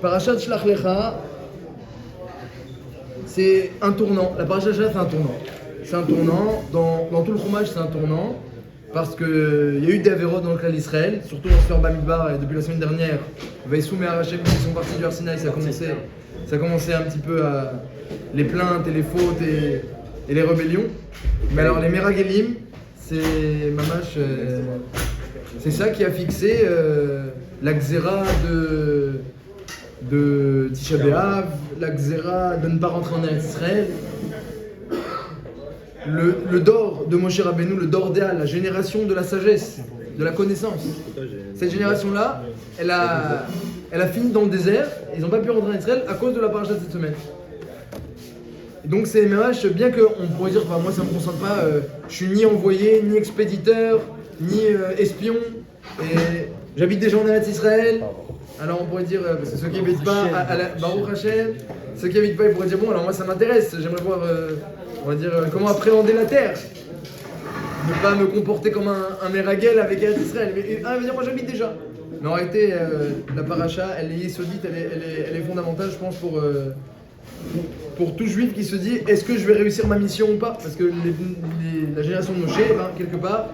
Parashat Shlach Lecha, c'est un tournant. La Parashat Shlach, c'est un tournant. C'est un tournant. Dans tout le fromage, c'est un tournant. Parce qu'il y a eu des avérotes dans le clan d'Israël, surtout dans Sfer Bamidbar, et depuis la semaine dernière, Vaïsoum et Arachem qui sont partis du Har Sinaï, ça a commencé un petit peu à les plaintes et les fautes et les rébellions. Mais alors les Meragelim, c'est mamash, c'est ça qui a fixé la Xéra de Tisha B'Av, la Xéra de ne pas rentrer en Eretz Israël. Le Dor de Moshe Rabbeinu, le Dor d'Éal, la génération de la sagesse, de la connaissance. Cette génération-là, elle a fini dans le désert, ils n'ont pas pu rentrer en Israël à cause de la paracha de cette semaine. Et donc c'est MH, bien qu'on pourrait dire, moi ça ne me concerne pas, je suis ni envoyé, ni expéditeur, ni espion, et j'habite déjà en Eretz Israël. Alors on pourrait dire, parce que ceux qui n'habitent pas à la Baruch Hashem, ceux qui n'habitent pas, ils pourraient dire, bon alors moi ça m'intéresse, j'aimerais voir, on va dire, comment appréhender la terre. Ne pas me comporter comme un Meragel avec Eretz Israël. Mais veut dire, moi j'habite déjà. Mais en réalité, la paracha, elle est yesodite, elle est fondamentale, je pense, pour tout juif qui se dit, est-ce que je vais réussir ma mission ou pas? Parce que la génération de Moshe, quelque part,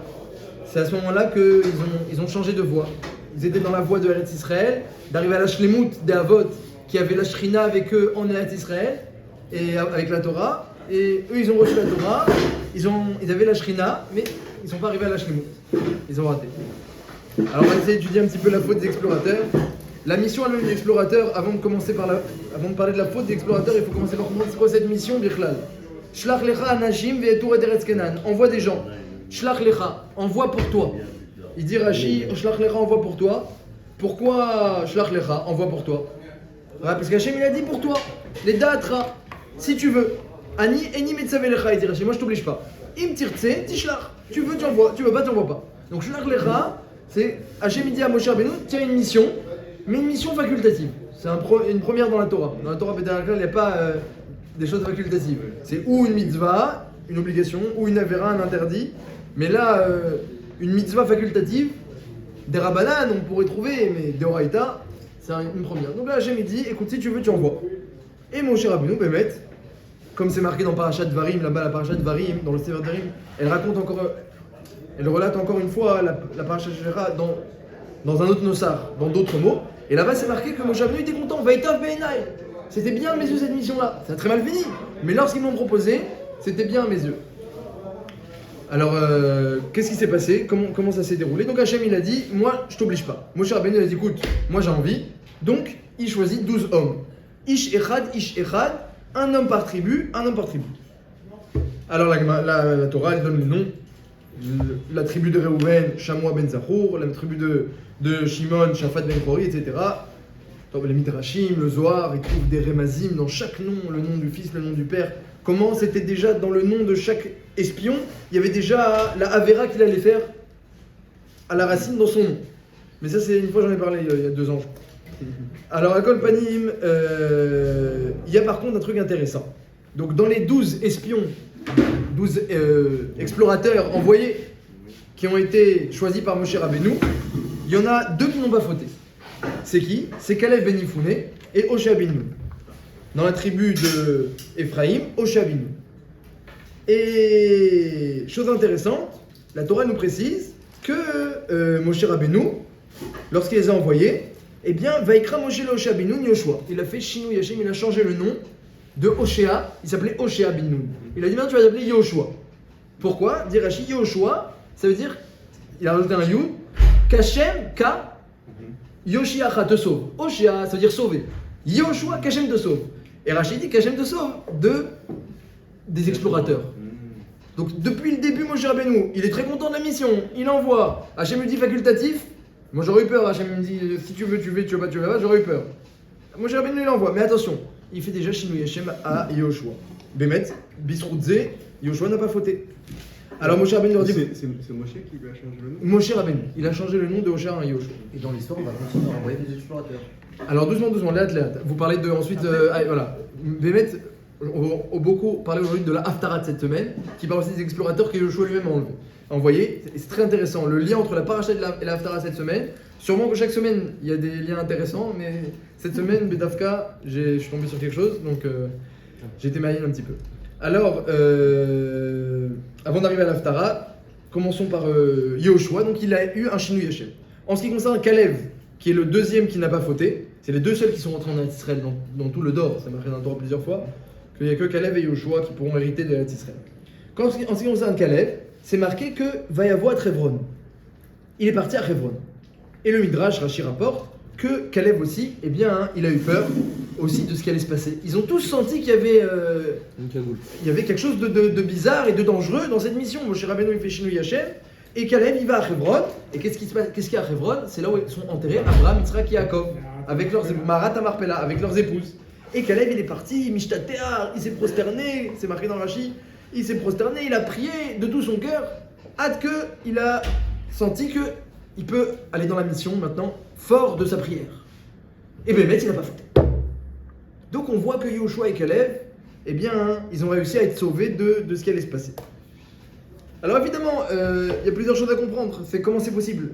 c'est à ce moment-là qu'ils ont changé de voie. Ils étaient dans la voie de Eretz Israël, d'arriver à la Shlemut des Avot, qui avait la Shrina avec eux en Eretz Israël, et avec la Torah. Et eux, ils ont reçu la Torah, ils avaient la Shrina, mais ils ne sont pas arrivés à la Shlemut. Ils ont raté. Alors on va essayer d'étudier un petit peu la faute des explorateurs. La mission à des explorateurs, avant de parler de la faute des explorateurs, il faut commencer par comprendre c'est quoi cette mission, Bichlal. Shlach lecha anashim ve'etur et eretz Kenan. Envoie des gens. Shlach lecha, envoie pour toi. Il dit Rashi, Shlach lecha, envoie pour toi. Pourquoi Shlach lecha, envoie pour toi? Parce qu'Hachem il a dit pour toi. Les da'atra, si tu veux. Ani eni metzavé lecha, il dit Rashi, moi je t'oblige pas. Im tirtse, tishlach. Tu veux, tu envoies. Tu veux pas, tu envoies pas. Donc Shlach lecha, c'est Hachem il dit à Moshe Rabbeinu, tiens une mission, mais une mission facultative. C'est une première dans la Torah. Dans la Torah, il n'y a pas des choses facultatives. C'est ou une mitzvah, une obligation, ou une avéra, un interdit. Mais là, une mitzvah facultative, des rabbanan, on pourrait trouver, mais des oraïta, c'est une première. Donc là, Hachem il dit, écoute, si tu veux, tu envoies. Et Moshe Rabbeinu, Bémet, comme c'est marqué dans Parashat Varim, là-bas, la Parashat Varim, dans le Sefer Varim, elle relate encore une fois la Parashat Shera dans un autre nossar, dans d'autres mots. Et là-bas, c'est marqué que Moshe Rabbeinu était content. Vaïtav Be'enai. C'était bien à mes yeux cette mission-là. Ça a très mal fini. Mais lorsqu'ils m'ont proposé, c'était bien à mes yeux. Alors, qu'est-ce qui s'est passé? Comment ça s'est déroulé? Donc Hachem, il a dit, moi, je t'oblige pas. Moshe Rabbeinu a dit, écoute, moi j'ai envie. Donc, il choisit 12 hommes. Ish Echad, un homme par tribu, un homme par tribu. Alors la Torah, elle donne les noms. La tribu de Reuven, Shamoua ben Zachour, la tribu de Shimon, Shaphat ben Khori, etc. Les Midrashim, le Zohar, ils trouvent des Remazim dans chaque nom, le nom du fils, le nom du père. Comment c'était déjà dans le nom de chaque espion, il y avait déjà la Avera qu'il allait faire à la racine dans son nom. Mais ça, c'est une fois, j'en ai parlé il y a 2 ans. Alors, à Kol Panim, il y a par contre un truc intéressant. Donc, dans les 12 espions, 12 explorateurs envoyés qui ont été choisis par Moshe Rabbeinu, il y en a 2 qui n'ont pas fauté. C'est qui? C'est Caleb ben Yifouné et Hoshea ben Nun. Dans la tribu de Ephraïm, Hoshea ben Nun. Et chose intéressante, la Torah nous précise que Moshe Rabbeinu, lorsqu'il les a envoyés, eh bien, Vaikra Moshe le Hoshea ben Nun Yoshua. Il a fait Shinui Hashem, il a changé le nom de Hoshea, il s'appelait Hoshea ben Nun. Il a dit maintenant tu vas t'appeler Yoshua. Pourquoi? Dit Rashi, Yoshua, ça veut dire, il a rajouté un Yud, Kashem, Ka, Yoshiacha te sauve. Hoshea, ça veut dire sauver. Yoshua, Kashem te sauve. Et Rashi dit Kashem te sauve des explorateurs. Donc depuis le début, Moshe Rabbeinu, il est très content de la mission, il envoie. Hachem lui dit facultatif. Moi j'aurais eu peur, Hachem me dit si tu veux, tu veux, tu veux pas, tu veux pas, j'aurais eu peur. Moshe Rabbeinu il envoie, mais attention, il fait déjà Shinui Hashem à Yoshua. Bémet, Bisroudze, Yoshua n'a pas fauté. Alors Moshe Rabbeinu leur dit. C'est Moshe qui lui a changé le nom? Moshe Rabbeinu, il a changé le nom de Hoshea à Yoshua. Et dans l'histoire, on va continuer à envoyer des explorateurs. Alors doucement, doucement, léat. Vous parlez de ensuite. Voilà. Bémet, On va beaucoup parler aujourd'hui de la Haftarah de cette semaine, qui parle aussi des explorateurs que Yoshua lui-même a envoyés. C'est très intéressant, le lien entre la paracha et la Haftarah cette semaine. Sûrement que chaque semaine, il y a des liens intéressants, mais cette semaine, Bedavka, je suis tombé sur quelque chose, donc j'ai été maillé un petit peu. Alors, avant d'arriver à la Haftarah, commençons par Yoshua. Donc il a eu un Shinui Hashem. En ce qui concerne Kalev, qui est le deuxième qui n'a pas fauté, c'est les deux seuls qui sont rentrés en Israël dans tout le Dor, ça m'a fait dans le Dor plusieurs fois, qu'il n'y a que Kalev et Yoshua qui pourront hériter de Israël. En ce qui concerne Kalev, c'est marqué que va y avoir à Hebron. Il est parti à Hebron. Et le Midrash, Rashi rapporte que Kalev aussi, eh bien, il a eu peur aussi de ce qui allait se passer. Ils ont tous senti qu'il y avait quelque chose de bizarre et de dangereux dans cette mission. Moshe Rabbeinu il fait Shinui Hashem, et Kalev il va à Hebron. Et qu'est-ce qu'il y a à Hebron? C'est là où sont enterrés Abraham, Yitzhak et Yaakov, avec leurs Marat Amarpela, avec leurs épouses. Et Kalev il est parti, Mishtatea, il s'est prosterné, c'est marqué dans Rashi, il s'est prosterné, il a prié de tout son cœur, hâte qu'il a senti qu'il peut aller dans la mission maintenant, fort de sa prière. Et bien, il n'a pas fait. Donc on voit que Yoshua et Kalev, eh bien, ils ont réussi à être sauvés de ce qui allait se passer. Alors évidemment, il y a plusieurs choses à comprendre. C'est comment c'est possible.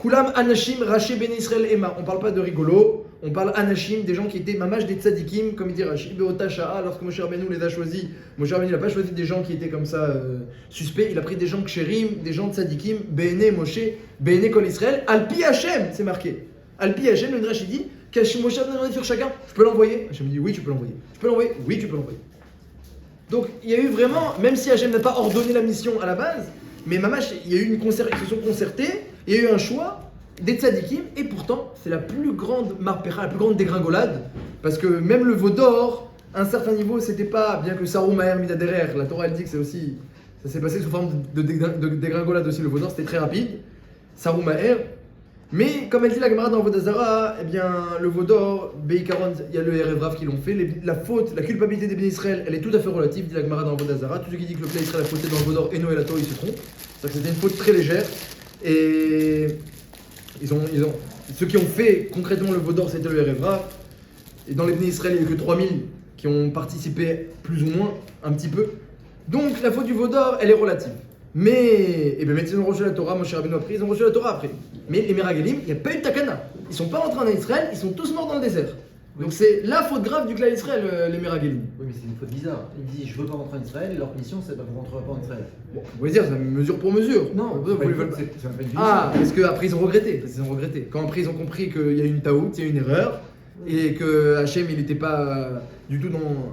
Kulam Anashim Raché Ben Israël Ema. On ne parle pas de rigolo, on parle Anashim, des gens qui étaient mamash des tzadikim, comme il dit Rashi. Beota Sha'a, lorsque Moshe Rabbeinu les a choisis, Moshe Rabbeinu n'a pas choisi des gens qui étaient comme ça suspects, il a pris des gens kshérim, des gens tzadikim, Bene Moshe, Bene Kol Israël, Alpi Hashem, c'est marqué. Alpi Hashem, le Midrash dit, Moshe a demandé sur chacun, je peux l'envoyer? Hashem dit oui, tu peux l'envoyer. Je peux l'envoyer? Oui, tu peux l'envoyer. Donc il y a eu vraiment, même si Hashem n'a pas ordonné la mission à la base, mais mamash, il y a eu ils se sont concertés, il y a eu un choix des tzadikim, et pourtant c'est la plus grande marpéra, la plus grande dégringolade, parce que même le veau d'or, à un certain niveau, c'était pas, bien que Sarum Maher Midaderer, la Torah elle dit que c'est aussi, ça s'est passé sous forme de dégringolade aussi, le veau d'or, c'était très rapide, Sarum Maher. Mais comme elle dit la Gemara dans Vodazara, eh bien le veau d'or, Beikaron, il y a le Erev Rav qui l'ont fait. La faute, la culpabilité des Béné Israël, elle est tout à fait relative, dit la Gemara dans Vodazara. Tous ceux qui disent que le Béné Israël a fauté dans le veau d'or et Noé la Torah, ils se trompent. C'est-à-dire que c'était une faute très légère. Et ceux qui ont fait concrètement le veau d'or, c'était le Erev Rav. Et dans les Béné Israël, il n'y a eu que 3000 qui ont participé plus ou moins, un petit peu. Donc la faute du veau d'or, elle est relative. Mais, eh bien, ils ont reçu la Torah, Moshe Rabbeinu après, ils ont reçu la Torah après. Mais les Meragelim, il n'y a pas eu de Takana. Ils ne sont pas rentrés en Israël, ils sont tous morts dans le désert. Oui. Donc c'est la faute grave du clan Israël, les Meragelim. Oui, mais c'est une faute bizarre. Ils disent je veux pas rentrer en Israël et leur mission c'est vous rentrerez pas en Israël. Bon, vous pouvez dire, c'est mesure pour mesure. Non, vous veulent pas. Ah, parce qu'après ils ont regretté. Quand après ils ont compris qu'il y a eu une taout, il y a eu une erreur, et que Hachem il n'était pas du tout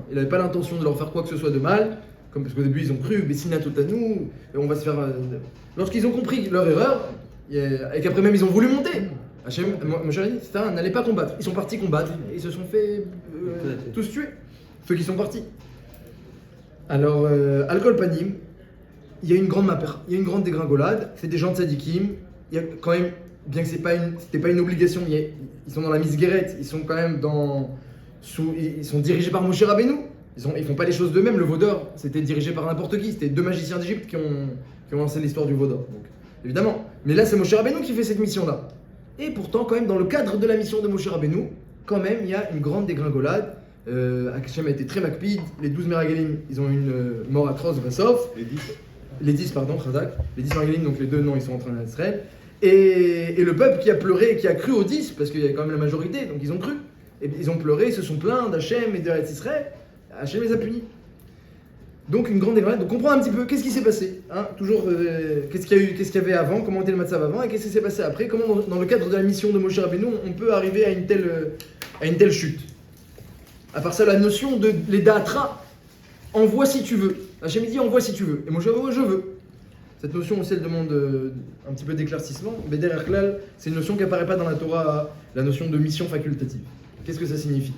il n'avait pas l'intention de leur faire quoi que ce soit de mal. Parce qu'au début ils ont cru, Bessina tout à nous, et on va se faire. Lorsqu'ils ont compris leur erreur, et qu'après même ils ont voulu monter, Hachem, mon cher ami, ça n'allait pas combattre. Ils sont partis combattre, et ils se sont fait tous tuer, ceux qui sont partis. Alors, Alcool Panim, il y a une grande mapera, il y a une grande dégringolade, c'est des gens de Sadikim, il y a quand même, bien que c'était pas une obligation, ils sont dans la misguérette, ils sont quand même ils sont dirigés par Moshe Rabbeinu. Ils font pas les choses d'eux-mêmes. Le veau d'or, c'était dirigé par n'importe qui. C'était 2 magiciens d'Égypte qui ont lancé l'histoire du veau d'or. Donc, évidemment. Mais là, c'est Moshe Rabbeinu qui fait cette mission-là. Et pourtant, quand même, dans le cadre de la mission de Moshe Rabbeinu, quand même, il y a une grande dégringolade. Hachem a été très makpid. Les 12 Meragelim, ils ont une mort atroce, Vassov. Les 10, pardon, Khazak. Les 10 Meragelim, donc les 2, non, ils sont rentrés en Israël. Et le peuple qui a pleuré et qui a cru aux 10, parce qu'il y a quand même la majorité, donc ils ont cru. Et ils ont pleuré, ils se sont plaints d'Hachem et d'Eretz Israël. Hachem les a punis. Donc une grande dégringolade. Donc comprendre un petit peu qu'est-ce qui s'est passé. Toujours, qu'est-ce qu'il y avait avant, comment était le matzav avant, et qu'est-ce qui s'est passé après. Comment dans le cadre de la mission de Moshe Rabbeinu, on peut arriver à une telle chute. À part ça, la notion de les da'atra, envoie si tu veux. Hachem dit envoie si tu veux. Et Moshe Rabbeinu, je veux. Cette notion aussi, elle demande un petit peu d'éclaircissement. Beder Erklal, c'est une notion qui n'apparaît pas dans la Torah, la notion de mission facultative. Qu'est-ce que ça signifie?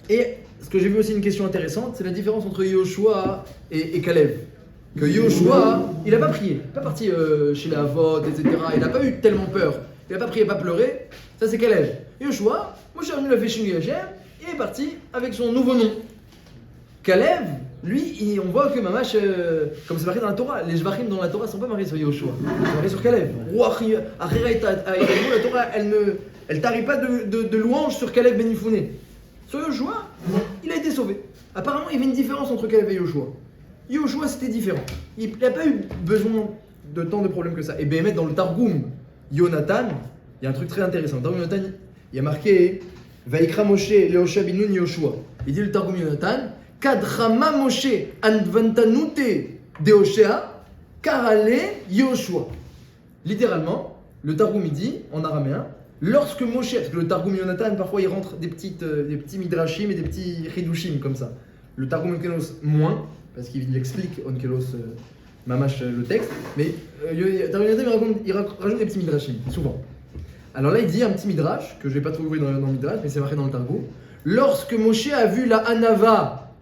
Et ce que j'ai vu aussi une question intéressante, c'est la différence entre Yoshua et Kalev. Que Yoshua, il n'a pas prié, pas parti chez la Avot, etc. Il n'a pas eu tellement peur. Il n'a pas prié, pas pleuré. Ça c'est Kalev. Yoshua, Moshe Rabbeinu l'a fait Shinui Hashem, il est parti avec son nouveau nom. Kalev, lui, on voit que Mamash, comme c'est marqué dans la Torah, les Jvachim dans la Torah ne sont pas mariés sur Yoshua, ils sont mariés sur Kalev. La Torah, elle tarit pas de louange sur Kalev Ben Yifouné. Sur Yoshua, il a été sauvé. Apparemment, il y avait une différence entre Caleb et Yoshua. Yoshua, c'était différent. Il n'a pas eu besoin de tant de problèmes que ça. Et Béhémet, dans le Targum, Yonatan, il y a un truc très intéressant. Dans le Targum Yonatan, il y a marqué Vaikra Moshe, Leosha Binun Yoshua. Il dit le Targum Yonatan Kadrama Moshe, Anvantanute Deoshea, Karale Yoshua. Littéralement, le Targum il dit, en araméen, lorsque Moshe, parce que le Targum Yonatan, parfois il rentre des petits midrashim et des petits chidushim comme ça. Le Targum Onkelos moins, parce qu'il explique Onkelos mamash le texte, mais Targum Yonatan il rajoute des petits midrashim, souvent. Alors là il dit un petit midrash, que je ne vais pas trouver dans le midrash, mais c'est marqué dans le Targum. Lorsque Moshe a vu la Hanava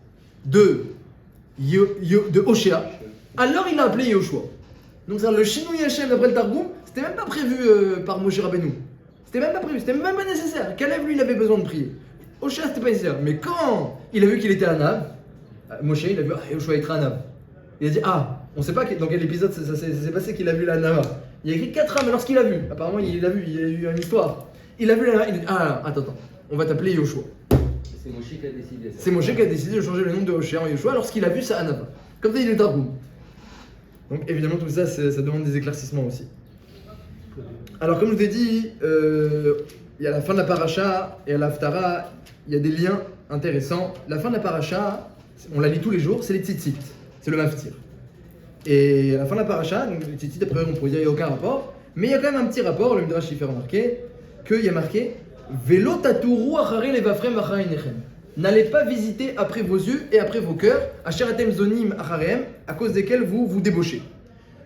de Hoshea, alors il a appelé Yoshua. Donc ça, le Shinui Hashem d'après le Targum, c'était même pas prévu par Moshe Rabbeinu. C'était même pas prévu, c'était même pas nécessaire. Caleb, lui, il avait besoin de prier. Hoshea, c'était pas nécessaire. Mais quand il a vu qu'il était Hanav, Moshe, il a vu Yoshua être Hanav. Il a dit, on sait pas dans quel épisode ça s'est passé qu'il a vu la Hanava. Il a écrit 4 âmes lorsqu'il a vu. Apparemment, il a eu une histoire. Il a vu la Hanava, il a dit, attends, on va t'appeler Yoshua. C'est Moshe qui a décidé ça. C'est Moshe qui a décidé de changer le nom de Hoshea en Yoshua lorsqu'il a vu sa Hanava. Comme ça, il est Targum. Donc évidemment, tout ça, ça demande des éclaircissements aussi. Alors comme je vous ai dit, il y a la fin de la paracha et à l'Haftara, il y a des liens intéressants. La fin de la paracha, on la lit tous les jours, c'est les tzitzit, c'est le maftir. Et à la fin de la paracha, donc les tzitzit, après on pourrait dire qu'il n'y a aucun rapport, mais il y a quand même un petit rapport, le Midrash y fait remarquer, qu'il y a marqué « Velo taturu achare levafrem achare nechem » N'allez pas visiter après vos yeux et après vos cœurs, acheratem zonim achareem, à cause desquels vous vous débauchez.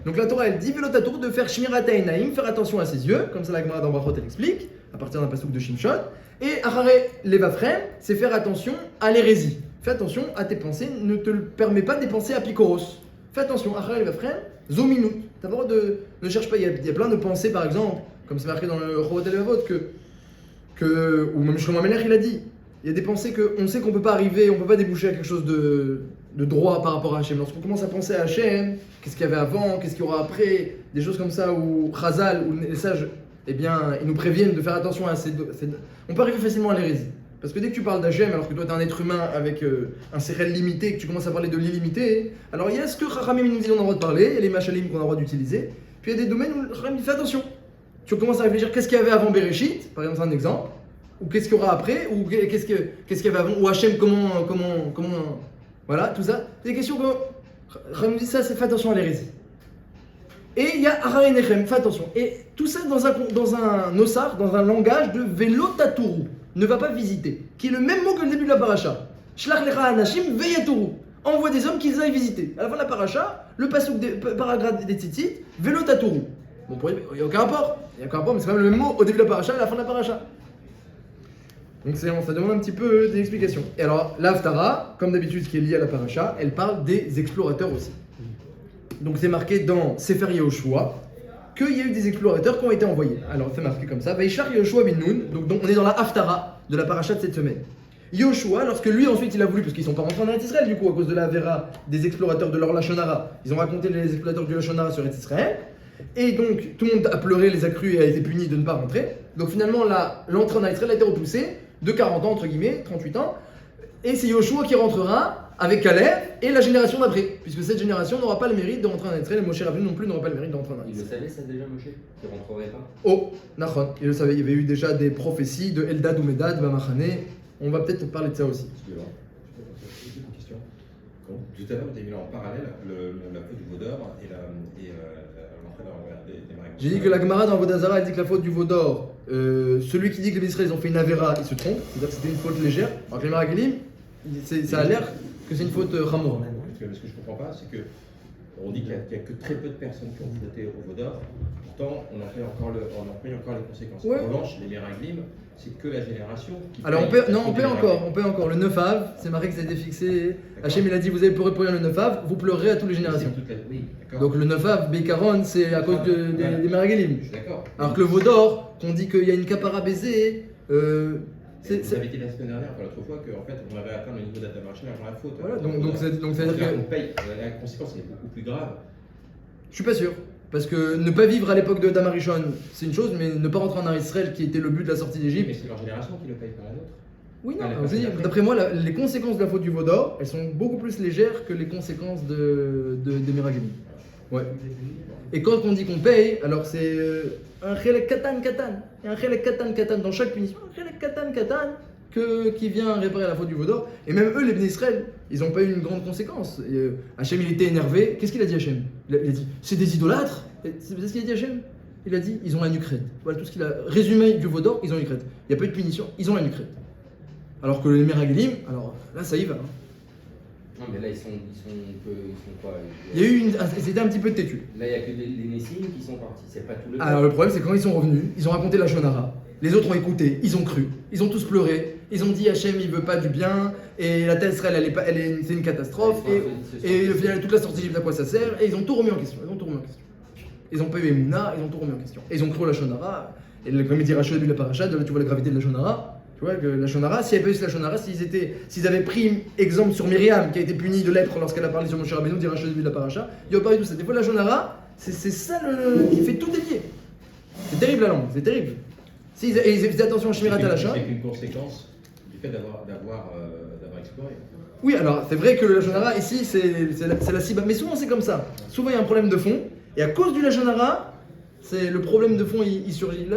Donc la Torah elle dit Velotatur de faire shmirata enaim, faire attention à ses yeux, comme ça la Gemara dans Brachot elle explique, à partir d'un pasuk de Shimshon. Et achare levafrem, c'est faire attention à l'hérésie. Fais attention à tes pensées, ne te permets pas de penser à Picoros. Fais attention, achare levafrem, zominut. T'as le droit de. Ne cherche pas, il y a plein de pensées par exemple, comme c'est marqué dans le Chorot Elevavot, ou même Shlomo Amelech il a dit. Il y a des pensées qu'on sait qu'on ne peut pas arriver, on ne peut pas déboucher à quelque chose de droit par rapport à Hachem. Lorsqu'on commence à penser à Hachem, qu'est-ce qu'il y avait avant, qu'est-ce qu'il y aura après, des choses comme ça, où Chazal, ou les sages, eh bien, ils nous préviennent de faire attention à ces deux. On peut arriver facilement à l'hérésie. Parce que dès que tu parles d'Hachem, alors que toi tu es un être humain avec un sérel limité, que tu commences à parler de l'illimité, alors il y a ce que Chachamim nous dit on a le droit de parler, il y a les machalim qu'on a le droit d'utiliser, puis il y a des domaines où Chachamim dit fais attention. Tu commences à réfléchir qu'est-ce qu'il y avait avant Bereshit, par exemple c'est un exemple. Ou qu'est-ce qu'il y aura après, ou qu'est-ce qu'il y avait avant, ou Hachem, comment, voilà, tout ça. C'est des questions que Ram dit ça, c'est fais attention à l'hérésie. Et il y a Achare Nechem, fais attention. Et tout ça dans un ossar, dans un langage de Velotaturu, ne va pas visiter, qui est le même mot que le début de la paracha. Shlach lecha anashim veyaturu, envoie des hommes qu'ils aillent visiter. À la fin de la paracha, le paragraphe des tzitzit, Velotaturu. Bon, il n'y a aucun rapport, mais c'est quand même le même mot au début de la paracha et à la fin de la paracha. Donc ça demande un petit peu des explications. Et alors, l'Haftara, comme d'habitude, ce qui est lié à la paracha, elle parle des explorateurs aussi. Donc c'est marqué dans Sefer Yehoshua qu'il y a eu des explorateurs qui ont été envoyés. Alors c'est marqué comme ça, Vaishar Yehoshua bin Nun, donc on est dans la Haftara de la paracha de cette semaine. Yehoshua, lorsque lui ensuite il a voulu, parce qu'ils sont pas rentrés en Eretz Israël du coup, à cause de la Vera des explorateurs de leur Lashon Hara, ils ont raconté les explorateurs du Lashon Hara sur Eretz Israël, et donc tout le monde a pleuré, les a crus et a été puni de ne pas rentrer. Donc finalement l'entrée en Eretz Israël a été repoussée de 40 ans, entre guillemets, 38 ans, et c'est Yoshua qui rentrera avec Caleb et la génération d'après, puisque cette génération n'aura pas le mérite de rentrer en Israël, et Moshe Rabbeinu non plus n'aura pas le mérite de rentrer en Israël. Il le savait ça déjà, Moshe, qu'il rentrerait pas? Oh, Nachon, il le savait, il y avait eu déjà des prophéties de Eldad ou Medad, Bamachane, on va peut-être parler de ça aussi. Excusez-moi, j'ai une question. Tout à l'heure, tu as mis en parallèle la faute du Vaudor et l'entrée dans des Marek. J'ai dit que la Gemara dans Vodazara, elle dit que la faute du Vaudor, celui qui dit que les Israéliens ont fait une Avera, il se trompe, c'est-à-dire que c'était une faute légère, alors que les Maragelim, ça a l'air que c'est une faute Ramour. Ce que je ne comprends pas, c'est que on dit qu'il n'y a que très peu de personnes qui ont voté au Vaudor, pourtant on en paye encore les conséquences. Ouais. En revanche, les Meraglim, c'est que la génération qui Alors on paie encore. Le 9 av, c'est marqué que ça a été fixé. Hachem il a dit vous allez pleurer pour rien le 9 av, vous pleurerez à toutes les générations. Oui, d'accord. Donc le 9 av, Beikaron, c'est à cause des Maragelim. Je suis d'accord. Alors que le Vaudor, qu'on dit qu'il y a une capara baisée, Vous avez dit la semaine dernière, l'autre fois, qu'en fait on avait atteint le niveau d'Atamarchim avant la faute. Voilà, donc ça veut dire que. On paye, la conséquence est beaucoup plus grave. Je suis pas sûr. Parce que ne pas vivre à l'époque de Damarishon, c'est une chose, mais ne pas rentrer en Israël, qui était le but de la sortie Mais d'Égypte. c'est leur génération qui le paye, pas la nôtre. Oui, non, Ah, les je veux dire, personnes d'après moi, les conséquences de la faute du veau d'or, elles sont beaucoup plus légères que les conséquences des Meraglim. Ouais. Et quand on dit qu'on paye, alors c'est un chelek katan katan. Il y a un chelek katan katan dans chaque punition, un chelek katan katan qui vient réparer la faute du veau d'or. Et même eux, les Bnei Israël, ils n'ont pas eu une grande conséquence. Et, Hachem, il était énervé. Qu'est-ce qu'il a dit Hachem? Il a dit, c'est des idolâtres. C'est ce qu'il a dit Hachem. Il a dit, ils ont la nuque raide. Voilà tout ce qu'il a résumé du veau d'or, ils ont la nuque raide. Il n'y a pas eu de punition, ils ont la nuque raide. Alors que les Meraglim, alors là, ça y va. Hein. Non, mais là, ils sont quoi? Il y a eu c'était un petit peu têtu. Là, il n'y a que les Nessim qui sont partis. C'est pas tout le Alors le problème, c'est quand ils sont revenus, ils ont raconté la Shonara. Les autres ont écouté, ils ont cru, ils ont tous pleuré, ils ont dit Hachem il veut pas du bien, et la terre Israël c'est une catastrophe, et au final toute la sortie d'Égypte à quoi ça sert, et ils ont tout remis en question, ils ont pas eu Emouna, ils ont tout remis en question. Et ils ont cru la Shonara, et comme il dit Rachel de la paracha, tu vois la gravité de la Shonara. Tu vois que la Shonara, s'il n'y avait pas eu la Shonara, s'ils avaient pris exemple sur Myriam qui a été punie de lèpre lorsqu'elle a parlé sur Moshe Rabbeinu, dit Rachel de la paracha, il n'y aurait pas eu tout ça. Des fois la Shonara, c'est ça qui fait tout dévier. C'est terrible la langue, c'est terrible. Ils faisaient attention à Shmirat Halasha. C'est qu'une conséquence du fait d'avoir exploré. Oui, alors c'est vrai que le Lachon Hara ici c'est la cible, mais souvent c'est comme ça. Souvent il y a un problème de fond, et à cause du Lachon Hara, c'est le problème de fond il surgit. Là,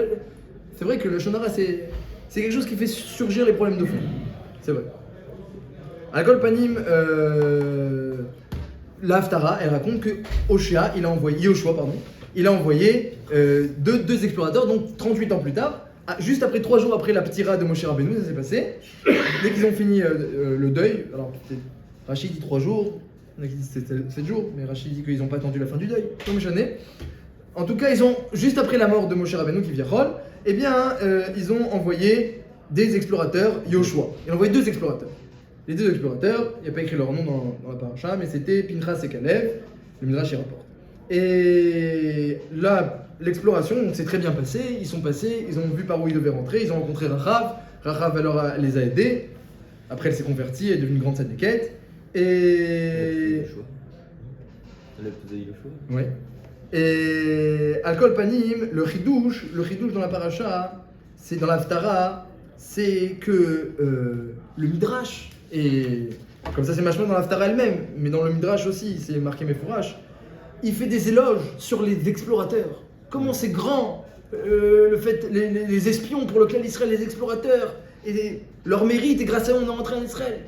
c'est vrai que le Lachon Hara c'est quelque chose qui fait surgir les problèmes de fond. C'est vrai. À Kol Panim, la Haftara, elle raconte que Yoshua, il a envoyé deux explorateurs, donc 38 ans plus tard. Juste après 3 jours après la ptira de Moshe Rabbeinu, ça s'est passé. Dès qu'ils ont fini le deuil, alors Rachid dit 3 jours, il y en a qui disent 7 jours, mais Rachid dit qu'ils n'ont pas attendu la fin du deuil. Comme Chané. En tout cas, juste après la mort de Moshe Rabbeinu qui vient Rol, eh bien, ils ont envoyé des explorateurs, Yoshua. Ils ont envoyé 2 explorateurs. Les 2 explorateurs, il n'y a pas écrit leur nom dans la paracha, mais c'était Pinchas et Kalev, le Midrash y rapporte. Et là, l'exploration s'est très bien passée, ils ont vu par où ils devaient rentrer, ils ont rencontré Rachav, elle les a aidés, après elle s'est convertie, elle est devenue une grande sadéquette, et... Ouais. Et Al-Kol Panim, le chidouche dans la paracha, c'est dans l'Haftara, c'est que le Midrash, et comme ça c'est machement dans l'Haftara elle-même, mais dans le Midrash aussi, c'est marqué Mefourash, il fait des éloges sur les explorateurs. Comment c'est grand, le fait, les espions pour le clan d'Israël, les explorateurs, et leur mérite, et grâce à eux on est rentré en Israël.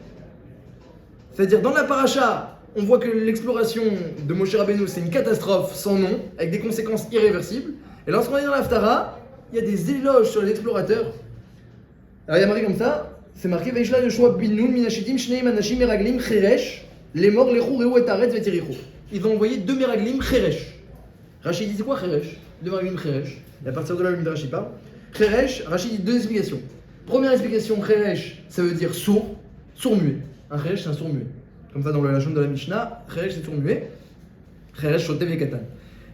C'est-à-dire dans la paracha, on voit que l'exploration de Moshe Rabbeinu c'est une catastrophe sans nom, avec des conséquences irréversibles. Et lorsqu'on est dans l'Haftara, il y a des éloges sur les explorateurs. Alors il y a marqué comme ça, c'est marqué Veishla Yoshua bin Nun minashitim shneim anashim meraglim cheresh les morts lechou reu et taret vetirichou. Ils ont envoyé 2 meraglim cheresh. Rachid dit c'est quoi cheresh? 2 meraglim cheresh. Et à partir de là le Midrash parle. Cheresh, Rachid dit 2 explications. Première explication, cheresh, ça veut dire sourd muet. Un cheresh c'est un sourd muet. Comme ça dans le lachon de la Mishnah, cheresh c'est sourd muet. Cheresh shotev et katan.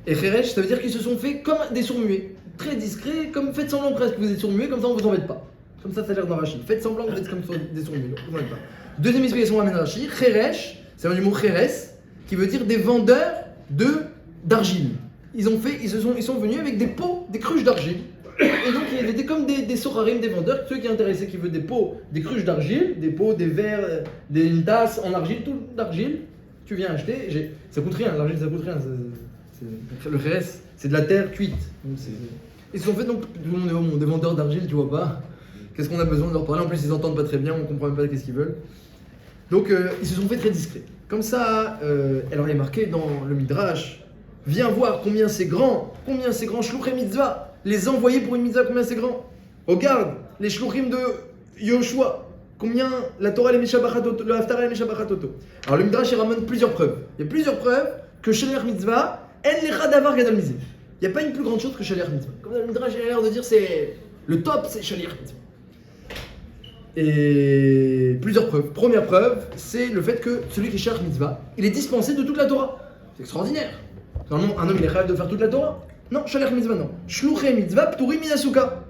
Et cheresh ça veut dire qu'ils se sont fait comme des sourds muets, très discrets, comme faites semblant presque que vous êtes sourd muet, comme ça on vous embête pas. Comme ça a l'air dans Rachid. Faites semblant que vous êtes comme des sourds muets, vous embête pas. Deuxième explication amène Rachid, cheresh, ça vient du mot cheres, qui veut dire des vendeurs d'argile. Ils sont venus avec des pots, des cruches d'argile. Et donc ils étaient comme des sorarim, des vendeurs, ceux qui intéressaient, qui veulent des pots, des cruches d'argile, des pots, des verres, une tasse en argile, tout d'argile. Tu viens acheter, ça coûte rien, l'argile ça coûte rien. Le reste, c'est de la terre cuite. Donc ils se sont fait donc, tout le monde est au monde, des vendeurs d'argile, tu vois pas. Qu'est-ce qu'on a besoin de leur parler? En plus ils entendent pas très bien, on comprend même pas qu'est-ce qu'ils veulent. Donc ils se sont fait très discrets. Comme ça, alors il est marqué dans le Midrash, viens voir combien c'est grand, Shluchim Mitzvah. Les envoyer pour une mitzvah, combien c'est grand? Regarde, les shluchim de Yoshua, combien la Torah les Meshabachatoto, le Haftara les Meshabachatoto. Alors le Midrash il ramène plusieurs preuves. Il y a plusieurs preuves que Shaliach Mitzvah, En Lecha Davar Gadol Mizeh. Il n'y a pas une plus grande chose que Shaliach Mitzvah. Comme le Midrash il a l'air de dire, c'est le top, c'est Shaliach Mitzvah. Et plusieurs preuves. Première preuve, c'est le fait que celui qui est Shaliach Mitzvah, il est dispensé de toute la Torah. C'est extraordinaire. Normalement, un homme il est capable de faire toute la Torah. Non, Shaliach Mitzvah non. Shluchei Mitzvah Pturim Minasuka.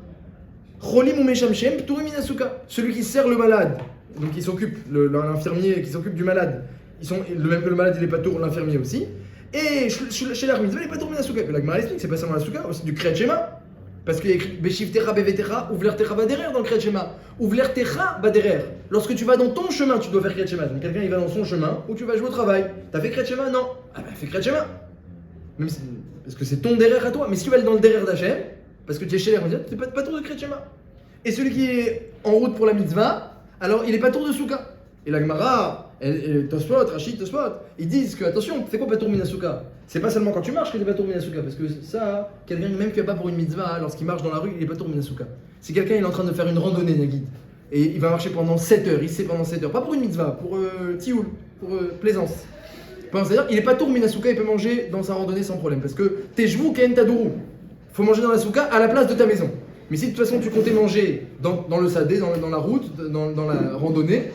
Cholim ou Meshamshem Pturim Minasuka. Celui qui sert le malade, donc il s'occupe, l'infirmier qui s'occupe du malade, même que le malade il est pas tour, l'infirmier aussi. Et Shaliach Mitzvah il est pas tour Minasuka. La Gemara explique, c'est pas seulement la Souka, aussi du Kriyat Shema. Parce qu'il y a écrit Beshivtecha bevetecha, Uvlertecha baderer dans le Kriyat Shema. Uvlertecha baderer. Lorsque tu vas dans ton chemin, tu dois faire Kriyat Shema. Donc quelqu'un il va dans son chemin où tu vas jouer au travail. T'as fait Kriyat Shema? Non. Ah bah fais Kriyat Shema. Même si, parce que c'est ton derrière à toi. Mais si tu vas aller dans le derrière d'Hachem, parce que tu es chez les Ramziat, tu n'es pas tour de Kriyat Shema. Et celui qui est en route pour la mitzvah, alors il est pas tour de Souka. Et la Gemara, Tosfot, Rachid, Tosfot, ils disent que attention, c'est quoi pas tour minasuka? C'est pas seulement quand tu marches que t'es pas tour minasuka, parce que ça, quelqu'un même qui va pas pour une mitzvah, lorsqu'il marche dans la rue, il est pas tour minasuka. Si quelqu'un il est en train de faire une randonnée, Nagid, et il va marcher pendant 7 heures, il sait pendant 7 heures, pas pour une mitzvah, pour tioul, pour plaisance. C'est-à-dire qu'il est pas tour minasuka, il peut manger dans sa randonnée sans problème, parce que t'es jvou ken tadourou. Faut manger dans la souka à la place de ta maison. Mais si de toute façon tu comptais manger dans le sadé, dans la route, dans la randonnée,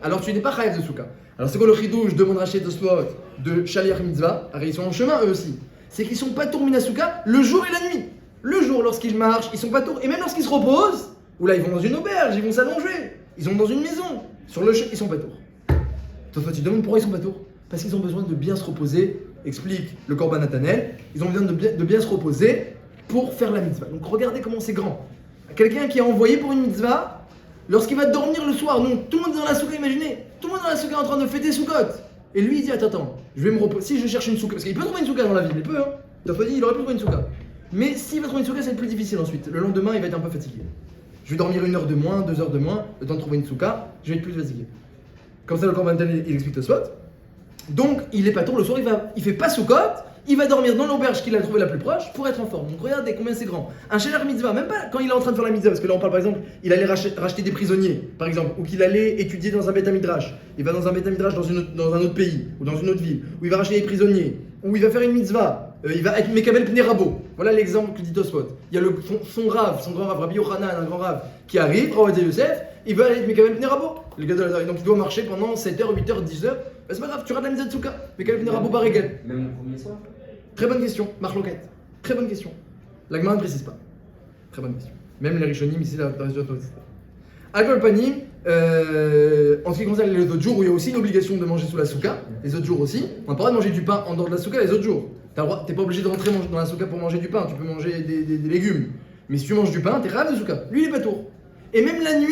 alors tu n'es pas chayav de souka. Alors c'est quoi le chidouche de Rachid Tosfot de Shaliach Mitzvah? Alors ils sont en chemin eux aussi. C'est qu'ils sont pas tour minasuka le jour et la nuit. Le jour lorsqu'ils marchent, ils sont pas tour. Et même lorsqu'ils se reposent, ou là ils vont dans une auberge, ils vont s'allonger, ils sont dans une maison, sur le chemin, ils sont pas tour. Tosfot tu demandes pourquoi ils sont pas tour? Parce qu'ils ont besoin de bien se reposer, explique le Korban Natanel, ils ont besoin de bien se reposer pour faire la mitzvah. Donc regardez comment c'est grand. Quelqu'un qui est envoyé pour une mitzvah, lorsqu'il va dormir le soir, non, tout le monde est dans la souka, imaginez, tout le monde est dans la souka en train de fêter Soukot. Et lui il dit attends, je vais me reposer, si je cherche une souka, parce qu'il peut trouver une souka dans la ville, il peut, hein. Il aurait pu trouver une souka. Mais s'il va trouver une souka, ça va être plus difficile ensuite. Le lendemain, il va être un peu fatigué. Je vais dormir 1 heure de moins, 2 heures de moins, le temps de trouver une souka, je vais être plus fatigué. Comme ça, le Korban Natanel, il explique le spot. Donc, il est pas tour le soir, il fait pas Soukot, il va dormir dans l'auberge qu'il a trouvé la plus proche pour être en forme. Donc regardez combien c'est grand. Un Shaliach Mitzvah, même pas quand il est en train de faire la mitzvah, parce que là on parle par exemple, il allait racheter des prisonniers, par exemple, ou qu'il allait étudier dans un Beth Midrash. Il va dans un Beth Midrash dans un autre pays, ou dans une autre ville, où il va racheter des prisonniers, où il va faire une mitzvah, il va être Mekabel Pnei Rabo. Voilà l'exemple que dit Tosfot. Il y a son grand rave, Rabbi Yochanan, un grand rave, qui arrive, Rav Yosef, il veut aller être Mekabel Pnei Rabo. Donc il doit marcher pendant 7h, 8h, 10h. Bah, c'est pas grave, tu rates la mitzvah de Souka. Mekabel Pnei Rabo par Regel. Même le premier soir. Très bonne question, Marc Loquette. Très bonne question. La Gemara ne précise pas. Très bonne question. Même les Rishonim ici, la résultat de Al-Kol Panim, en ce qui concerne les autres jours où il y a aussi une obligation de manger sous la souka, les autres jours aussi, on n'a pas le droit de manger du pain en dehors de la souka les autres jours. T'es pas obligé de rentrer dans la souka pour manger du pain, tu peux manger des légumes. Mais si tu manges du pain, t'es rave de souka. Lui, il est pas tour. Et même la nuit,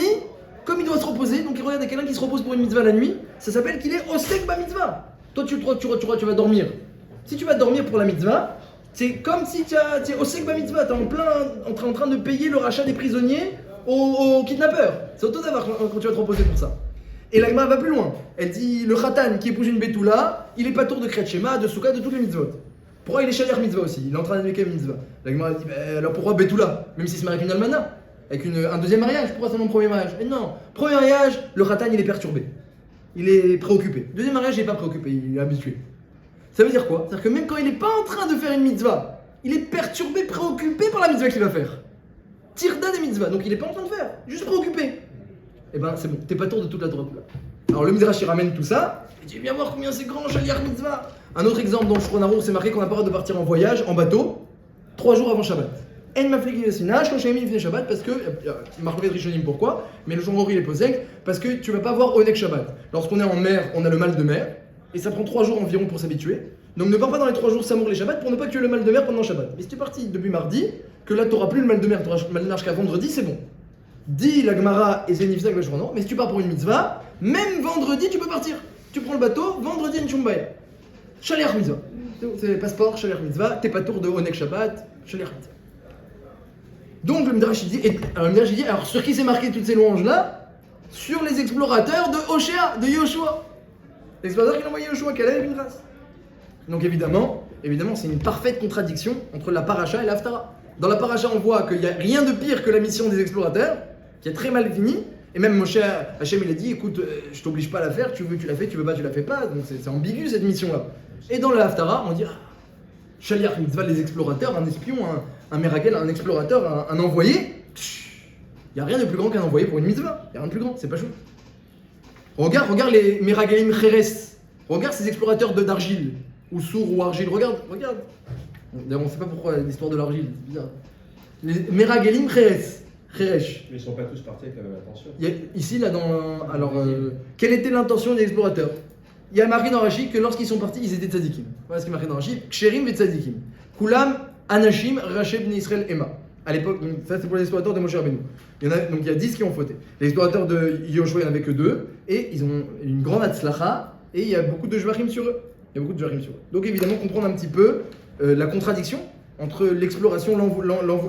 comme il doit se reposer, donc il regarde quelqu'un qui se repose pour une mitzvah la nuit, ça s'appelle qu'il est osek ba mitzvah. Toi, tu vas dormir. Si tu vas dormir pour la mitzvah, c'est comme si tu es au sek ba mitzvah, tu es en train de payer le rachat des prisonniers aux kidnappeurs. C'est auto d'avoir quand tu vas te reposer pour ça. Et la Gemara va plus loin. Elle dit le khatan qui épouse une betula, il est pas tour de Kriyat Shema, de Souka, de toutes les mitzvot. Pourquoi il est Shaliach mitzvah aussi? Il est en train d'amener une mitzvah. La Gemara dit alors pourquoi betula? Même s'il se marie avec une almana, avec un deuxième mariage, pourquoi seulement premier mariage? Mais non, premier mariage, le khatan il est perturbé. Il est préoccupé. Deuxième mariage, il n'est pas préoccupé, il est habitué. Ça veut dire quoi? C'est-à-dire que même quand il n'est pas en train de faire une mitzvah, il est perturbé, préoccupé par la mitzvah qu'il va faire. Tirda des mitzvahs, donc il n'est pas en train de faire, juste préoccupé. Eh ben c'est bon, t'es pas tour de toute la droite là. Alors le Midrash il ramène tout ça, il dit viens voir combien c'est grand, Shaliach mitzvah. Un autre exemple dans le Shulchan Aruch, c'est marqué qu'on n'a pas le droit de partir en voyage, en bateau, 3 jours avant Shabbat. En maflik yasinach, quand Shemim fait Shabbat, parce que, Marc Rishonim pourquoi, mais le Shulchan Aruch il est posé, parce que tu vas pas voir Onek Shabbat. Lorsqu'on est en mer, on a le mal de mer. Et ça prend 3 jours environ pour s'habituer. Donc ne pars pas dans les 3 jours Samour les Shabbat pour ne pas que tu aies le mal de mer pendant Shabbat. Mais si tu es parti depuis mardi, que là tu n'auras plus le mal de mer, tu auras le mal de mer jusqu'à vendredi, c'est bon. Dit la Gemara et Zénifza avec le Shurano, mais si tu pars pour une mitzvah, même vendredi tu peux partir. Tu prends le bateau, vendredi Nchumbaï. Shaliach mitzvah. C'est passeport, Shaliach mitzvah, t'es pas tour de Onek Shabbat, Shaliach mitzvah. Donc le Midrash dit, alors sur qui c'est marqué toutes ces louanges là? Sur les explorateurs de Hoshea, de Yoshua. L'explorateur qui a envoyé Yoshua, Caleb et Pinchas. Donc évidemment, c'est une parfaite contradiction entre la paracha et l'Haftara. Dans la paracha, on voit qu'il n'y a rien de pire que la mission des explorateurs, qui est très mal finie. Et même Moshe, Hachem, il a dit, écoute, je t'oblige pas à la faire, tu veux, tu la fais, tu veux pas, tu la fais pas. Donc c'est ambigu cette mission-là. Et dans le Haftara, on dit, Shaliach mitzvah, les explorateurs, un espion, un meragel, un explorateur, un envoyé. Il n'y a rien de plus grand qu'un envoyé pour une mitzvah. Il n'y a rien de plus grand, c'est pas chou. Regarde les Meragelim Cheres. Regarde ces explorateurs d'argile, ou sourd ou argile. Regarde. D'ailleurs, on ne sait pas pourquoi l'histoire de l'argile, c'est bizarre. Les Meragelim Cheres. Cheresh. Mais ils ne sont pas tous partis avec la même intention. Ici, là, quelle était l'intention des explorateurs? Il y a marqué dans Rashi que lorsqu'ils sont partis, ils étaient tzadikim. Voilà ce qui est marqué dans Rashi. Ksherim et tzadikim. Kulam, Anashim, Racheb, Israël, Emma. à l'époque, donc ça c'est pour les explorateurs de Moshe Rabbeinu. Donc il y a 10 qui ont fauté. Les explorateurs de Yoshua, il n'y en avait que 2, et ils ont une grande Hatzlacha, et il y a beaucoup de Jvachim sur eux. Donc évidemment, comprendre un petit peu la contradiction entre l'exploration,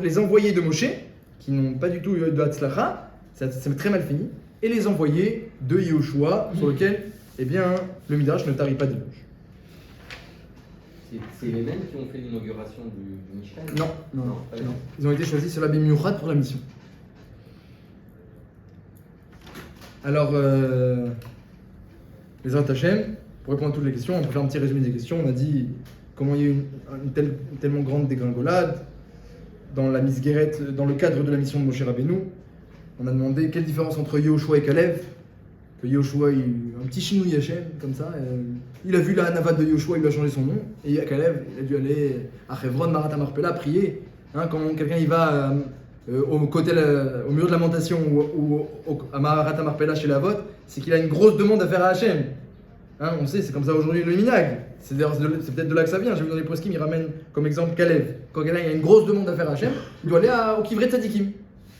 les envoyés de Moshe, qui n'ont pas du tout eu de Hatzlacha, c'est très mal fini, et les envoyés de Yoshua, sur lesquels, eh bien, le Midrash ne tarit pas d'éloge. C'est les mêmes qui ont fait l'inauguration du Mishkan? Non. Pas les mêmes. Ils ont été choisis sur la Bimiouchat pour la mission. Alors, les Hashem, pour répondre à toutes les questions, on peut faire un petit résumé des questions. On a dit comment il y a eu une tellement grande dégringolade dans la Misgueret, dans le cadre de la mission de Moshe Rabbeinu. On a demandé quelle différence entre Yoshua et Kalev. Que Yoshua, il a eu un petit chinouille Hachem, comme ça. Il a vu la Hanava de Yoshua, il lui a changé son nom. Et Kalev, il a dû aller à Hebron, Marat Marpella, prier. Hein, quand quelqu'un il va au mur de lamentation ou à Marat Marpella chez la vote, c'est qu'il a une grosse demande à faire à Hachem. Hein, on sait, c'est comme ça aujourd'hui le minag. C'est peut-être de là que ça vient. J'ai vu dans les poskim, il ramène comme exemple Kalev. Quand quelqu'un a une grosse demande à faire à Hachem, il doit aller au Kivret Tzadikim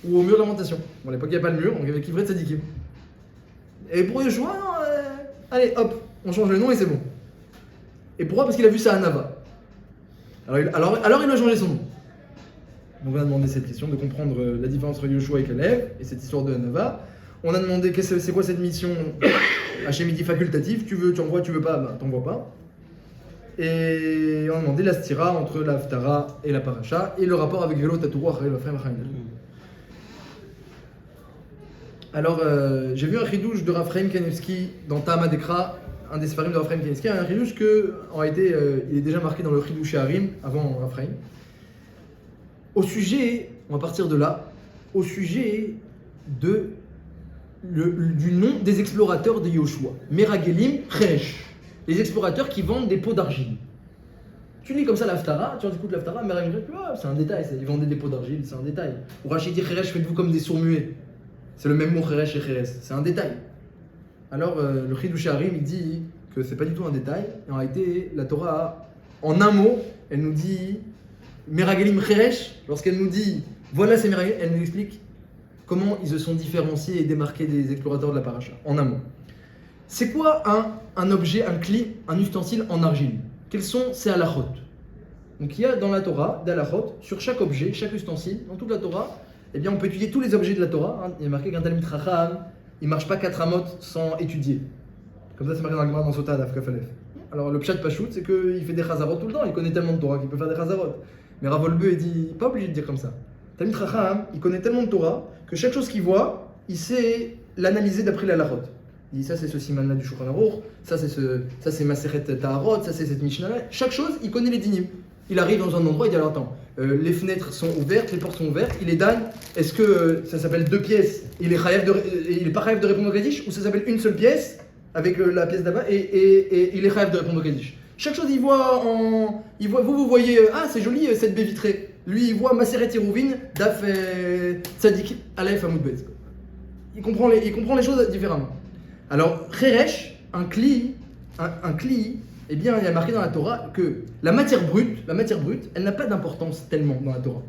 ou au mur de lamentation. Bon, à l'époque, il n'y avait pas le mur, donc il y avait Kivret Tzadikim. Et pour Yoshua, allez, hop, on change le nom et c'est bon. Et pourquoi? Parce qu'il a vu sa Hanava. Alors il a changé son nom. Donc on a demandé cette question, de comprendre la différence entre Yoshua et Kalev, et cette histoire de Hanava. On a demandé c'est quoi cette mission Hachémidi facultative, tu veux, tu envoies, tu veux pas, bah t'envoies pas. Et on a demandé la stira entre la Haftara et la Paracha, et le rapport avec Velo Tatourou Achel Vafrem Achaïdel. Alors, j'ai vu un chidouche de Raphaël Kanevski dans Tahama Dekra, un des séfarim de Raphaël Kanevski, un chidouche que, en réalité, il est déjà marqué dans le chidouche Harim, avant Raphaël. Au sujet, on va partir de là, au sujet du nom des explorateurs de Yoshua, Meragelim Cheresh, les explorateurs qui vendent des pots d'argile. Tu lis comme ça l'Haftara, tu écoutes l'Haftara, Meragelim Cheresh, c'est un détail, ils vendaient des pots d'argile, c'est un détail. Ou Rachid dit Cheresh, faites-vous comme des sourds-muets. C'est le même mot Cheresh et Cheres, c'est un détail. Alors le Chidouche Harim il dit que c'est pas du tout un détail. Et en réalité, la Torah, en un mot, elle nous dit Meragelim Cheresh. Lorsqu'elle nous dit voilà ces Meragelim, elle nous explique comment ils se sont différenciés et démarqués des explorateurs de la paracha. En un mot. C'est quoi un objet, un cli, un ustensile en argile? Quels sont ces halachot? Donc il y a dans la Torah des halachot sur chaque objet, chaque ustensile, dans toute la Torah. Eh bien, on peut étudier tous les objets de la Torah. Hein. Il y a marqué qu'un Talmid Chacham, il ne marche pas 4 amot sans étudier. Comme ça, c'est marqué dans la Gemara dans Sota, Daf Kaf Alef. Alors, le Pshat Pachout, c'est qu'il fait des Chazarot tout le temps. Il connaît tellement de Torah qu'il peut faire des Chazarot. Mais Rav Wolbe, il dit, pas obligé de dire comme ça. Talmid Chacham, il connaît tellement de Torah que chaque chose qu'il voit, il sait l'analyser d'après la Halachot. Il dit, ça, c'est ce siman-là du Shulchan Aruch, ça, c'est Maseret Taharot, ça, c'est cette Mishnah-là. Chaque chose, il connaît les dinim. Il arrive dans un endroit, il dit alors attends, les fenêtres sont ouvertes, les portes sont ouvertes, il est dan, est-ce que ça s'appelle 2 pièces, il est pas chayav de répondre au Kaddish, ou ça s'appelle une seule pièce, avec la pièce d'abord, et il est chayav de répondre au Kaddish. Chaque chose, vous voyez, c'est joli cette baie vitrée. Lui, il voit Maseret Yerouvin, Daf Tzadik, Aleph Hamoud Bet. Il comprend les choses différemment. Alors, Cheresh, un kli, eh bien, il y a marqué dans la Torah que la matière brute, elle n'a pas d'importance tellement dans la Torah.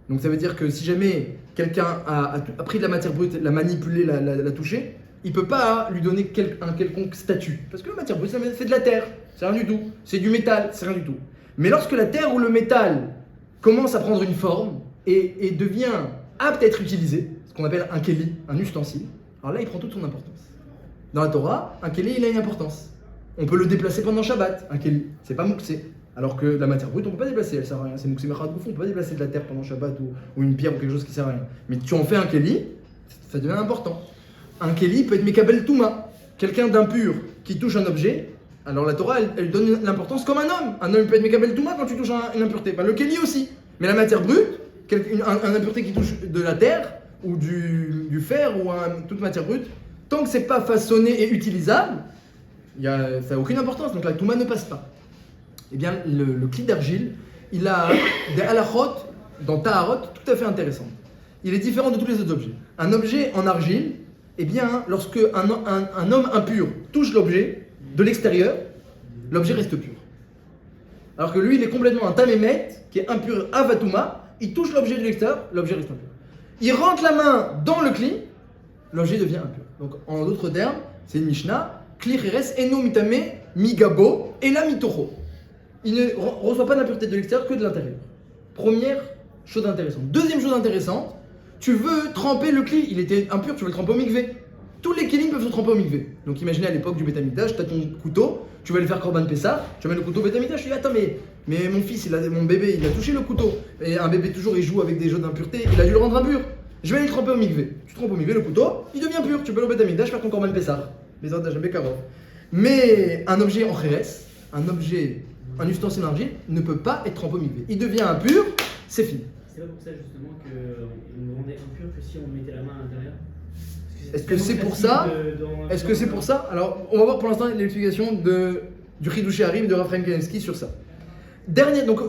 Donc ça veut dire que si jamais quelqu'un a pris de la matière brute, l'a manipulée, l'a touchée, il ne peut pas lui donner un quelconque statut. Parce que la matière brute, c'est de la terre, c'est rien du tout. C'est du métal, c'est rien du tout. Mais lorsque la terre ou le métal commence à prendre une forme et devient apte à être utilisé, ce qu'on appelle un keli, un ustensile, alors là, il prend toute son importance. Dans la Torah, un keli, il a une importance. On peut le déplacer pendant Shabbat, un keli. C'est pas mouxé. Alors que la matière brute, on peut pas déplacer, elle sert à rien. C'est mouxé mechad bouffon, on peut pas déplacer de la terre pendant Shabbat ou une pierre ou quelque chose qui sert à rien. Mais tu en fais un keli, ça devient important. Un keli peut être mekabel touma, quelqu'un d'impur qui touche un objet. Alors la Torah, elle donne l'importance comme un homme. Un homme peut être mekabel touma quand tu touches une impureté. Bah, le keli aussi. Mais la matière brute, un impureté qui touche de la terre ou du fer ou toute matière brute, tant que c'est pas façonné et utilisable, ça n'a aucune importance, donc la Touma ne passe pas. Eh bien, le cli d'argile, il a des halachot dans Taharot tout à fait intéressantes. Il est différent de tous les autres objets. Un objet en argile, eh bien, lorsque un homme impur touche l'objet de l'extérieur, l'objet reste pur. Alors que lui, il est complètement un tamémet, qui est impur avatouma, il touche l'objet de l'extérieur, l'objet reste impur. Il rentre la main dans le kli, l'objet devient impur. Donc en d'autres termes, c'est une Mishnah, kli cheres eno mitame migabo et la mitocho. Il ne reçoit pas d'impureté de l'extérieur que de l'intérieur. Première chose intéressante. Deuxième chose intéressante, tu veux tremper le kli, il était impur, tu veux le tremper au mikvé. Tous les kelim peuvent se tremper au mikvé. Donc imaginez à l'époque du Beth Amikdash, tu as ton couteau, tu vas le faire Korban Pessah, tu mets le couteau au Beth Amikdash, tu dis attends mais mon fils, mon bébé, il a touché le couteau. Et un bébé toujours il joue avec des jeux d'impureté, il a dû le rendre impur. Je vais aller le tremper au mikvé. Tu trempes au mikvé le couteau, il devient pur. Tu peux aller au Beth Amikdash faire ton Korban Pessah. Les autres Bekarov. Mais un objet en Kheres, un ustensile en argile, ne peut pas être trempé au mikvé. Il devient impur, c'est fini. C'est pas pour ça justement qu'on nous rendait impur que si on mettait la main à l'intérieur. Est-ce que c'est pour ça Est-ce que c'est pour ça? Alors, on va voir pour l'instant l'explication du Chidushei Harim de Raphaël Kanevsky sur ça. Dernier, donc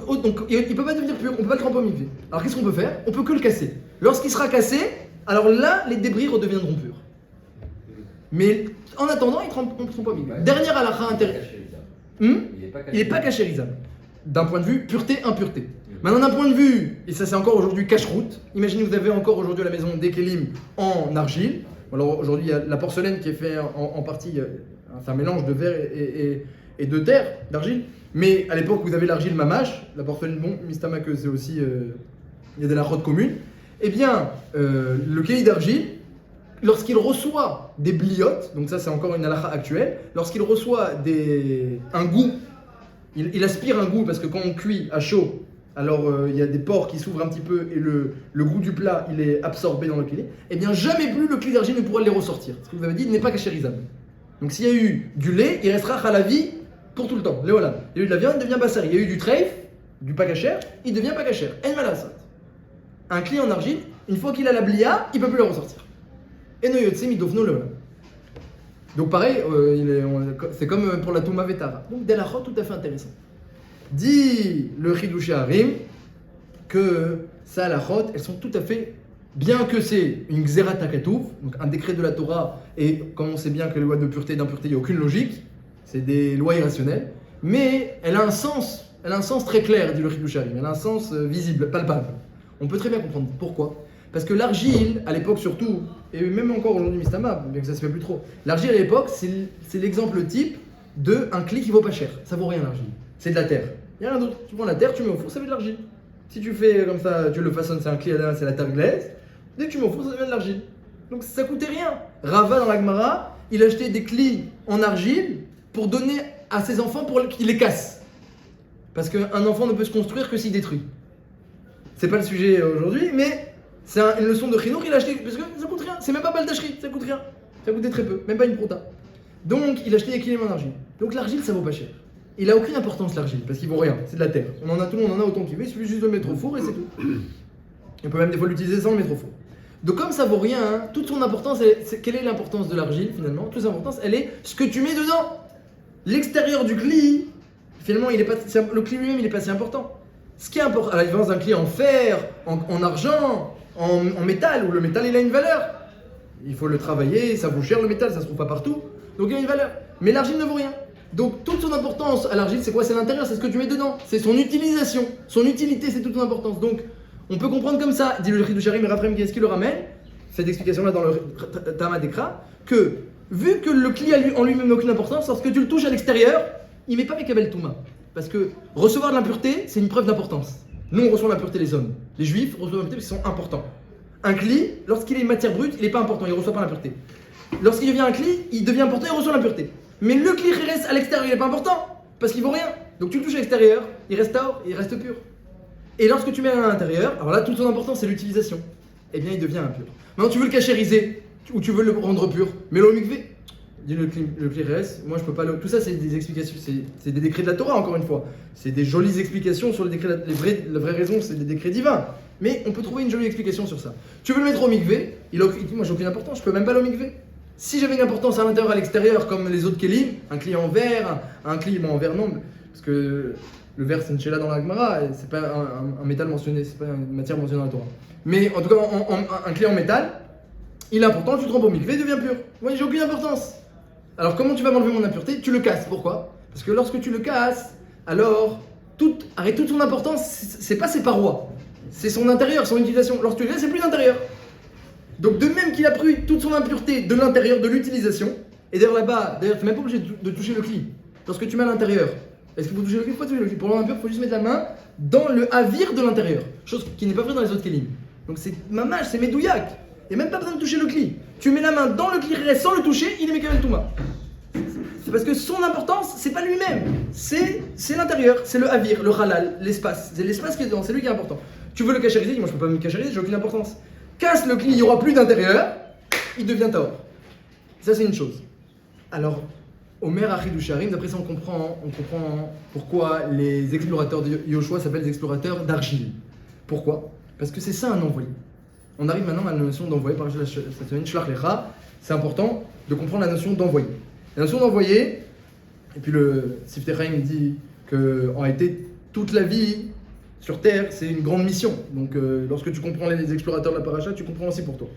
il ne peut pas devenir pur, on ne peut pas le tremper au mikvé. Alors qu'est-ce qu'on peut faire? On peut que le casser. Lorsqu'il sera cassé, alors là, les débris redeviendront purs. Mais en attendant, on ne trempe pas au mikvé. Dernière halakha intéressante. Il n'est pas cachérisable. D'un point de vue pureté, impureté. Maintenant, d'un point de vue, et ça c'est encore aujourd'hui cache-route, imaginez que vous avez encore aujourd'hui à la maison des kelim en argile. Alors aujourd'hui, il y a la porcelaine qui est faite en partie, c'est un mélange de verre et de terre, d'argile. Mais à l'époque, vous avez l'argile mamache, la porcelaine, bon, mistama que c'est aussi, il y a de la rotte commune. Eh bien, le keli d'argile, lorsqu'il reçoit des bliotes, donc ça c'est encore une halakha actuelle, lorsqu'il reçoit un goût, il aspire un goût parce que quand on cuit à chaud, alors il y a des pores qui s'ouvrent un petit peu et le goût du plat il est absorbé dans le keli, eh bien jamais plus le keli d'argile ne pourra les ressortir. Ce que vous avez dit, il n'est pas cachérisable. Donc s'il y a eu du lait, il restera halavi pour tout le temps. Léolam. Il y a eu de la viande, il devient bassari. Il y a eu du treif, du pas cachère, il devient pas cachère. En malasat. Un keli en argile, une fois qu'il a la blia, il ne peut plus le ressortir. Eno yotse midofno léolam. Donc pareil, c'est comme pour la Touma Vetara. Donc des halachot tout à fait intéressant. Dit le Chidushei Harim que ces halachot, elles sont tout à fait, bien que c'est une Gzerat HaKatuv, donc un décret de la Torah, et comme on sait bien que les lois de pureté et d'impureté, il n'y a aucune logique, c'est des lois irrationnelles, mais elle a un sens très clair, dit le Chidushei Harim, elle a un sens visible, palpable. On peut très bien comprendre pourquoi. Parce que l'argile, à l'époque surtout, et même encore aujourd'hui Mistama, bien que ça se fait plus trop, l'argile à l'époque, c'est l'exemple type d'un kli qui vaut pas cher. Ça vaut rien l'argile. C'est de la terre. Il n'y a rien d'autre. Tu prends la terre, tu mets au four, ça fait de l'argile. Si tu fais comme ça, tu le façonnes, c'est un kli, c'est la terre glaise. Dès que tu mets au four, ça devient de l'argile. Donc ça coûtait rien. Rava dans la Gemara, il achetait des klis en argile pour donner à ses enfants pour qu'ils les cassent. Parce qu'un enfant ne peut se construire que s'il détruit. C'est pas le sujet aujourd'hui, mais c'est une leçon de chinour qu'il a acheté, parce que ça coûte rien, c'est même pas baldacherie, ça coûte rien, ça coûtait très peu, même pas une prota. Donc il achetait des kilim en argile. Donc l'argile ça vaut pas cher. Il a aucune importance l'argile, parce qu'il vaut rien, c'est de la terre. Tout le monde en a autant qu'il veut, il suffit juste de le mettre au four et c'est tout. On peut même des fois l'utiliser sans le mettre au four. Donc comme ça vaut rien, toute son importance, quelle est l'importance de l'argile finalement? Toute son importance, elle est ce que tu mets dedans. L'extérieur du kli, finalement le kli lui-même il est pas si important. Ce qui est important, à la différence d'un kli en fer, en argent, en métal, où le métal il a une valeur. Il faut le travailler, ça vaut cher le métal, ça se trouve pas partout, donc il a une valeur. Mais l'argile ne vaut rien. Donc toute son importance à l'argile, c'est quoi? C'est l'intérieur, c'est ce que tu mets dedans, c'est son utilisation, son utilité, c'est toute son importance. Donc on peut comprendre comme ça, dit le Chidushei Harim et Raphaël Kanevsky le ramène, cette explication-là dans le Tama Dekra, que vu que le kli en lui-même n'a aucune importance, lorsque tu le touches à l'extérieur, il met pas Mekabel Touma. Parce que recevoir de l'impureté, c'est une preuve d'importance. Nous, on reçoit l'impureté, les hommes. Les juifs reçoivent l'impureté parce qu'ils sont importants. Un kli, lorsqu'il est matière brute, il n'est pas important, il ne reçoit pas l'impureté. Lorsqu'il devient un kli, il devient important, il reçoit l'impureté. Mais le kli reste à l'extérieur, il n'est pas important, parce qu'il ne vaut rien. Donc tu le touches à l'extérieur, il reste or, il reste pur. Et lorsque tu mets à l'intérieur, alors là, toute son importance, c'est l'utilisation. Eh bien, il devient impur. Maintenant, tu veux le cachériser, ou tu veux le rendre pur, mets-le au mikvé. Dit le kli reste, moi je peux pas le... Tout ça c'est des explications, c'est des décrets de la Torah encore une fois. C'est des jolies explications sur les décrets, la vraie raison c'est des décrets divins. Mais on peut trouver une jolie explication sur ça. Tu veux le mettre au mikvé, il dit moi j'ai aucune importance, je peux même pas le mikvé. Si j'avais une importance à l'intérieur, à l'extérieur, comme les autres kelim, un kli en verre, un kli en verre non, parce que le verre c'est une chéla dans la Gemara, c'est pas un métal mentionné, c'est pas une matière mentionnée dans la Torah. Mais en tout cas un kli en métal, il est important, tu te trompes au mikvé, il devient pur. Moi j'ai aucune importance. Alors comment tu vas m'enlever mon impureté? Tu le casses. Pourquoi? Parce que lorsque tu le casses, alors toute son importance, c'est pas ses parois. c'est son intérieur, son utilisation. Lorsque tu le c'est plus l'intérieur. Donc de même qu'il a pris toute son impureté de l'intérieur, de l'utilisation, et d'ailleurs là-bas, tu n'es même pas obligé de toucher le cli. Lorsque tu mets à l'intérieur, est-ce qu'il faut toucher le cli? Pourquoi toucher le cli? Pour l'impur, il faut juste mettre la main dans le avir de l'intérieur. Chose qui n'est pas vraie dans les autres kelim. Donc c'est mamage, c'est médouillac. Il n'y a même pas besoin de toucher le cli. Tu mets la main dans le cli sans le toucher, il est Mekel Touma. C'est parce que son importance, c'est pas lui-même. C'est l'intérieur, c'est le avir, le halal, l'espace. C'est l'espace qui est dedans, c'est lui qui est important. Tu veux le cachériser? Moi je peux pas me cachériser, j'ai aucune importance. Casse le cli, il n'y aura plus d'intérieur, il devient taor. Ça c'est une chose. Alors, Omer Achidou Sharim, d'après ça on comprend pourquoi les explorateurs de Yoshua s'appellent des explorateurs d'argile. Pourquoi? Parce que c'est ça un envoyé. On arrive maintenant à la notion d'envoyé par cette semaine, Shlach Lecha. C'est important de comprendre la notion d'envoyé. La notion d'envoyé, et puis le Siftei Chaim dit qu'en réalité, toute la vie sur Terre, c'est une grande mission. Donc lorsque tu comprends les explorateurs de la paracha, tu comprends aussi pour toi.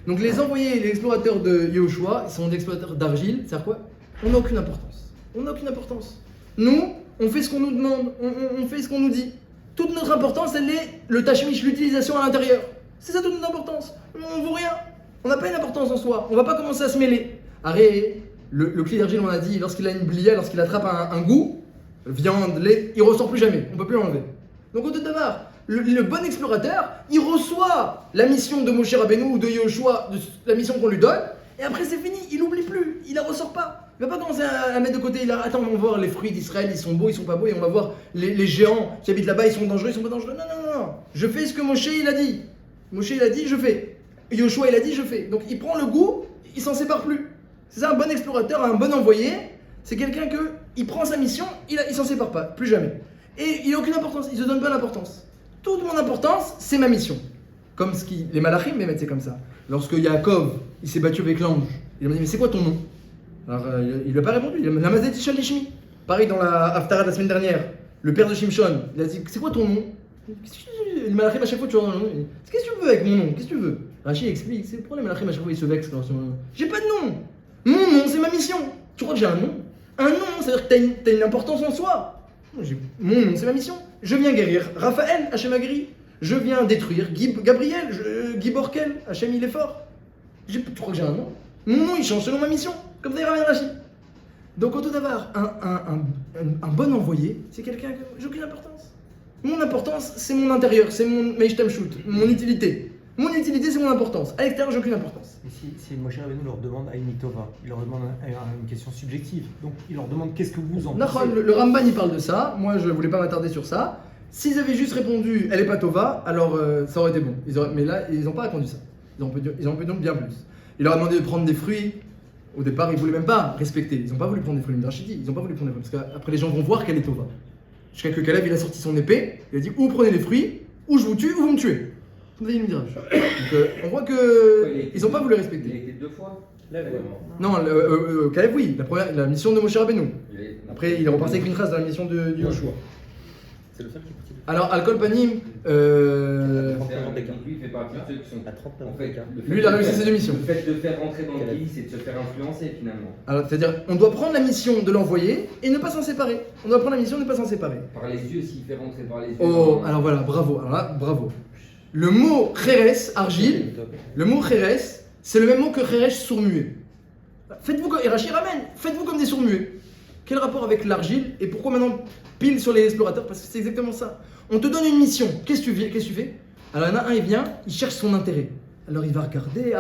Donc les envoyés, les explorateurs de Yehoshua, ils sont des explorateurs d'argile, c'est-à-dire quoi? On n'a aucune importance. On n'a aucune importance. Nous, on fait ce qu'on nous demande, on fait ce qu'on nous dit. Toute notre importance, elle est le tachmish, l'utilisation à l'intérieur. C'est ça toute notre importance. On ne vaut rien. On n'a pas une importance en soi. On ne va pas commencer à se mêler. Arrête, le cli d'argile, on a dit, lorsqu'il a une blia, lorsqu'il attrape un goût, viande, lait, il ne ressort plus jamais. On ne peut plus l'enlever. Donc au total, le bon explorateur, il reçoit la mission de Moshe Rabbeinu ou de Yehoshua, la mission qu'on lui donne, et après c'est fini, il n'oublie plus, il la ressort pas. Il va pas commencer à mettre de côté, attends, on va voir les fruits d'Israël, ils sont beaux, ils sont pas beaux, et on va voir les géants qui habitent là-bas, ils sont dangereux, ils sont pas dangereux. Non. Je fais ce que Moshe il a dit. Moshe il a dit, je fais. Yehoshua il a dit, je fais. Donc il prend le goût, il s'en sépare plus. C'est ça un bon explorateur, un bon envoyé, c'est quelqu'un il prend sa mission, il s'en sépare pas, plus jamais. Et il n'a aucune importance, il se donne pas l'importance. Toute mon importance, c'est ma mission. Comme les malachim, mais c'est comme ça. Lorsque Yaakov, il s'est battu avec l'ange, il m'a dit, mais c'est quoi ton nom? Alors il lui a pas répondu, il a dit, Lamazet Ishal Lishmi. Pareil dans la Haftarah de la semaine dernière, le père de Shimshon, il a dit, c'est quoi ton nom? Les malachim à chaque fois tu vois dans le nom, qu'est-ce que tu veux avec mon nom? Qu'est-ce que tu veux? Rachid explique, c'est pourquoi les malachim à chaque fois ils se vexent quand j'ai pas de nom. Mon nom, c'est ma mission. Tu crois que j'ai un nom? Un nom, c'est-à-dire que t'as une importance en soi. Mon nom, c'est ma mission. Je viens guérir Raphaël, Hachem a guéri. Je viens détruire Gabriel, Guy Borkel, Hachem il est fort. Tu crois que j'ai un nom? Mon nom il change selon ma mission, comme d'ailleurs Rav Rachid. Donc au tout d'abord, un bon envoyé, c'est quelqu'un que j'ai aucune importance. Mon importance, c'est mon intérieur, c'est mon Meishtem Shoot, mon utilité. Mon utilité, c'est mon importance. À l'extérieur, j'ai aucune importance. Mais si Moshe Rabbeinu leur demande à Tova, il leur demande une question subjective. Donc il leur demande qu'est-ce que vous en pensez. Le Ramban il parle de ça. Moi, je voulais pas m'attarder sur ça. S'ils avaient juste répondu, elle est pas Tova, alors ça aurait été bon. Mais là, ils n'ont pas répondu ça. Ils ont pu donc bien plus. Il leur a demandé de prendre des fruits. Au départ, ils voulaient même pas respecter. Ils n'ont pas voulu prendre des fruits d'Architi. Ils n'ont pas voulu prendre des fruits parce qu'après les gens vont voir qu'elle est Tova. Jusqu'à que Caleb il a sorti son épée. Il a dit ou prenez les fruits, ou je vous tue, ou vous me tuez. Vous avez une mirage. Donc on voit qu'ils n'ont pas voulu respecter. Il a été 2 fois. Non, Caleb oui, la mission de Moshe Rabbeinu. Après il est reparti avec une trace dans la mission de Yoshua. C'est le seul qui continue. Alors Al-Kol Panim, Lui, il fait partie de ceux qui sont. À 39 En fait, lui il a réussi ses deux missions. Le fait de faire rentrer dans le pays, c'est de se faire influencer finalement. Alors c'est-à-dire on doit prendre la mission de l'envoyer et ne pas s'en séparer. On doit prendre la mission et ne pas s'en séparer. Par les yeux, s'il fait rentrer par les yeux. Oh, alors voilà, bravo. Alors là, bravo. Le mot Kheres, argile, le mot Kheres, c'est le même mot que Kheresh, sourd-muet. Faites-vous comme, et Rachid ramène, faites-vous comme des sourds-muets. Quel rapport avec l'argile et pourquoi maintenant pile sur les explorateurs? Parce que c'est exactement ça. On te donne une mission, qu'est-ce que tu fais? Alors il y en a un, il vient, il cherche son intérêt. Alors il va regarder,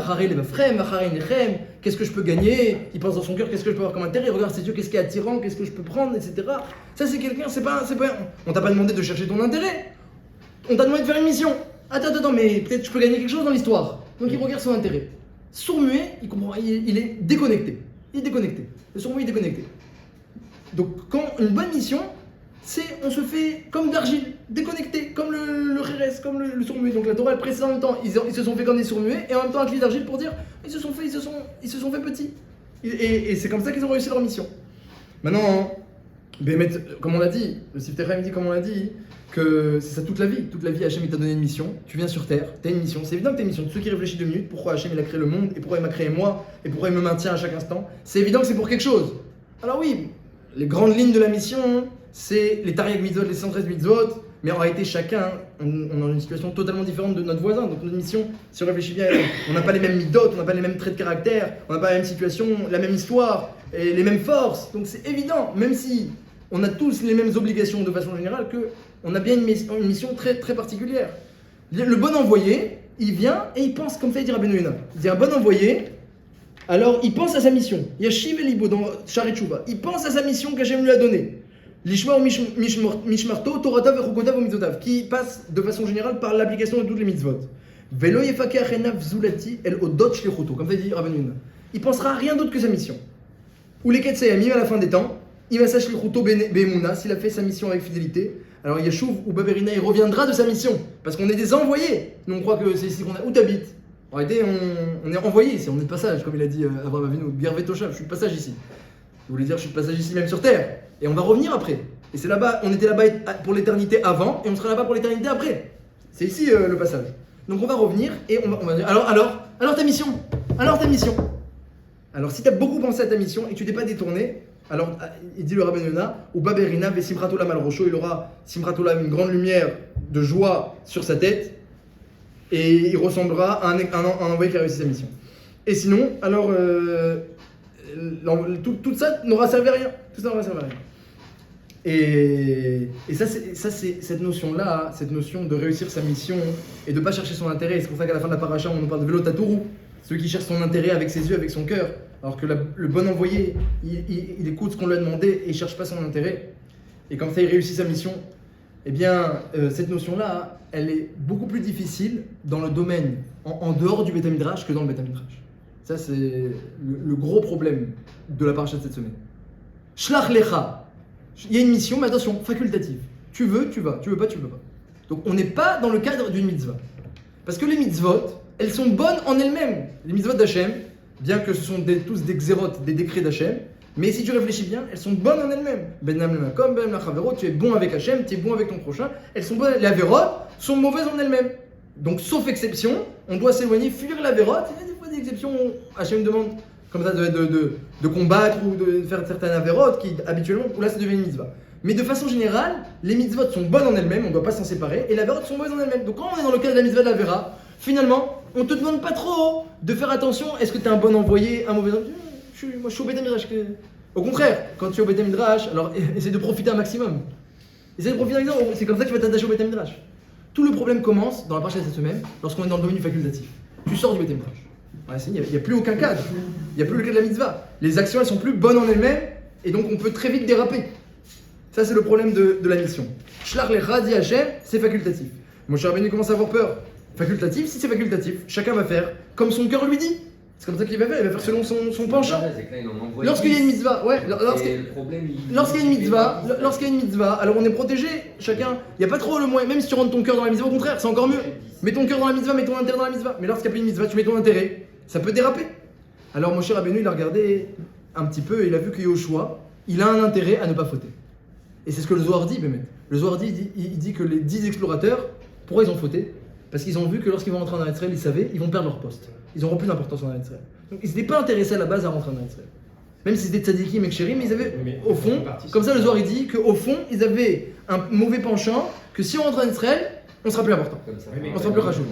qu'est-ce que je peux gagner? Il pense dans son cœur, qu'est-ce que je peux avoir comme intérêt? Il regarde ses yeux, qu'est-ce qui est attirant, qu'est-ce que je peux prendre, etc. Ça c'est quelqu'un, on t'a pas demandé de chercher ton intérêt. On t'a demandé de faire une mission. Attends, mais peut-être je peux gagner quelque chose dans l'histoire. Donc il regarde son intérêt. Sourd-muet, il comprend, il est déconnecté. Il est déconnecté. Le sourd-muet est déconnecté. Donc quand une bonne mission, c'est on se fait comme d'argile, déconnecté, comme le Kheres, comme le sourd-muet. Donc la Torah elle précise en même temps, ils se sont fait comme des sourds-muets et en même temps un cli d'argile pour dire ils se sont fait petits. Et c'est comme ça qu'ils ont réussi leur mission. Maintenant, comme on l'a dit, le Siftei Chaim dit comme on l'a dit, que c'est ça toute la vie. Toute la vie, Hachem il t'a donné une mission. Tu viens sur terre, t'as une mission. C'est évident que t'as une mission. Tous ceux qui réfléchissent 2 minutes, pourquoi Hachem il a créé le monde et pourquoi il m'a créé moi et pourquoi il me maintient à chaque instant, c'est évident que c'est pour quelque chose. Alors oui, les grandes lignes de la mission, c'est les Tariq Mitzvot, les 113 Mitzvot, Mais en réalité, chacun, on est dans une situation totalement différente de notre voisin. Donc notre mission, si on réfléchit bien, on n'a pas les mêmes midotes, on n'a pas les mêmes traits de caractère, on n'a pas la même situation, la même histoire et les mêmes forces. Donc c'est évident, même si on a tous les mêmes obligations de façon générale, qu'on a bien une mission très, très particulière. Le bon envoyé, il vient et il pense, comme ça il dit Rabbeinu Yonah. Il dit un bon envoyé, alors il pense à sa mission. Yashiv Elibo dans Sharet Shuvah. Il pense à sa mission qu'Hachem lui a donnée. L'Ishma ou Mishmarto, Toratav et Chukotav ou Mitzvotav, qui passe de façon générale par l'application de toutes les mitzvot. Velo Yefakeh Enav Zulati El Odot Shlichuto, comme ça dit Rabbeinu Yonah. Il pensera à rien d'autre que sa mission. Ou les Ketsayamim à la fin des temps, il va s'acheter Shlichuto Be'emuna, s'il a fait sa mission avec fidélité. Alors Yeshuv ou Baberina, il reviendra de sa mission, parce qu'on est des envoyés. Nous on croit que c'est ici qu'on a. Où t'habites? En réalité, on est envoyés ici, on est de passage, comme il a dit Abraham Avinu, Birvetoshav, je suis de passage ici. Il voulait dire je suis de passage ici même sur terre. Et on va revenir après. Et c'est là-bas, on était là-bas pour l'éternité avant, et on sera là-bas pour l'éternité après. C'est ici le passage. Donc on va revenir, et on va dire, alors ta mission. Alors ta mission. Alors si tu as beaucoup pensé à ta mission, et que tu t'es pas détourné, alors il dit le Rabbeinu Yonah, ou Baberina ve Simchatola mal rocho, il aura Simchatola, une grande lumière de joie sur sa tête, et il ressemblera à un envoyé qui a réussi sa mission. Et sinon, alors tout ça n'aura servi à rien. Tout ça n'aura servi à rien. Et ça, c'est cette notion-là, cette notion de réussir sa mission et de ne pas chercher son intérêt. C'est pour ça qu'à la fin de la paracha, on nous parle de Velotaturu, celui qui cherche son intérêt avec ses yeux, avec son cœur. Alors que le bon envoyé, il écoute ce qu'on lui a demandé et il ne cherche pas son intérêt. Et comme ça, il réussit sa mission. Eh bien, cette notion-là, elle est beaucoup plus difficile dans le domaine, en dehors du Beth Midrash que dans le Beth Midrash. Ça, c'est le gros problème de la paracha de cette semaine. Shlach lecha. Il y a une mission, mais attention, facultative. Tu veux, tu vas. Tu veux pas, tu veux pas. Donc, on n'est pas dans le cadre d'une mitzvah. Parce que les mitzvot, elles sont bonnes en elles-mêmes. Les mitzvot d'Hachem, bien que ce sont tous des xérotes, des décrets d'Hachem, mais si tu réfléchis bien, elles sont bonnes en elles-mêmes. Benam lemakom, benam lachavero, tu es bon avec Hachem, tu es bon avec ton prochain. Elles sont bonnes. Les avérotes sont mauvaises en elles-mêmes. Donc, sauf exception, on doit s'éloigner, fuir l'avérote. Il y a des fois des exceptions où Hachem demande comme ça de combattre ou de faire certaines avérotes qui habituellement, là ça devient une mitzvah. Mais de façon générale, les mitzvot sont bonnes en elles-mêmes, on ne doit pas s'en séparer, et les avérotes sont bonnes en elles-mêmes. Donc quand on est dans le cas de la mitzvah de l'avéra, finalement, on ne te demande pas trop de faire attention, est-ce que tu es un bon envoyé, un mauvais envoyé? Moi je suis au Beth Midrash. Au contraire, quand tu es au Beth Midrash, alors essaie de profiter un maximum. Essaie de profiter un maximum, c'est comme ça que tu vas t'attacher au Beth Midrash. Tout le problème commence dans la paracha de cette semaine, lorsqu'on est dans le domaine du facultatif. Tu sors du Beth Midrash. Il n'y a plus aucun cadre. Il n'y a plus le cadre de la mitzvah. Les actions, elles sont plus bonnes en elles-mêmes et donc on peut très vite déraper. Ça, c'est le problème de la mission. Shlach lecha di Hashem, c'est facultatif. Moshe Rabbeinu commence à avoir peur. Facultatif, si c'est facultatif, chacun va faire comme son cœur lui dit. C'est comme ça qu'il va faire, il va faire selon son penchant. Lorsqu'il y a une mitzvah, lorsqu'il y a une mitzvah, alors on est protégé, chacun. Il n'y a pas trop le moyen, même si tu rentres ton cœur dans la mitzvah, au contraire, c'est encore mieux. Mets ton cœur dans la mitzvah, mets ton intérêt dans la mitzvah. Mais lorsqu'il n'y a plus une mitzvah, tu mets ton intérêt, ça peut déraper. Alors Moshe Rabbeinu, il a regardé un petit peu et il a vu que Yoshua, il a un intérêt à ne pas fauter. Et c'est ce que le Zohar dit, Bémet. Le Zohar dit, il dit que les 10 explorateurs, pourquoi ils ont fauté? Parce qu'ils ont vu que lorsqu'ils vont rentrer en Israël, ils savaient, ils vont perdre leur poste. Ils n'auront plus d'importance en Israël. Donc ils n'étaient pas intéressés à la base à rentrer en Israël. Même si c'était tzadikim et kshérim, mais ils avaient, au fond, comme ça le Zohar il dit qu'au fond, ils avaient un mauvais penchant, que si on rentre en Israël, on sera plus important. On sera plus rachou.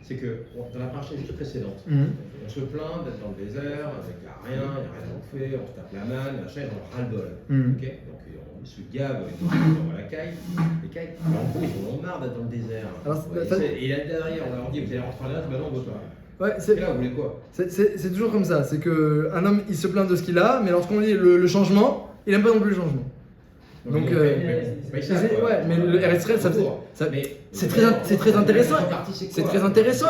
C'est que dans la paracha juste précédente, on se plaint d'être dans le désert, il n'y a rien à bouffer, on se tape la manne, machin, on ras-le-bol. Okay, donc on se gave, on va la caille, les cailles, en gros ils en ont marre d'être dans le désert. Et là derrière, on leur dit vous allez rentrer en Israël, ben non, on voit pas. Ouais, et là, vous voulez quoi? C'est toujours comme ça, c'est qu'un homme il se plaint de ce qu'il a, mais lorsqu'on lit le changement, il n'aime pas non plus le changement. Donc, mais le RSRL, c'est très intéressant. C'est très intéressant.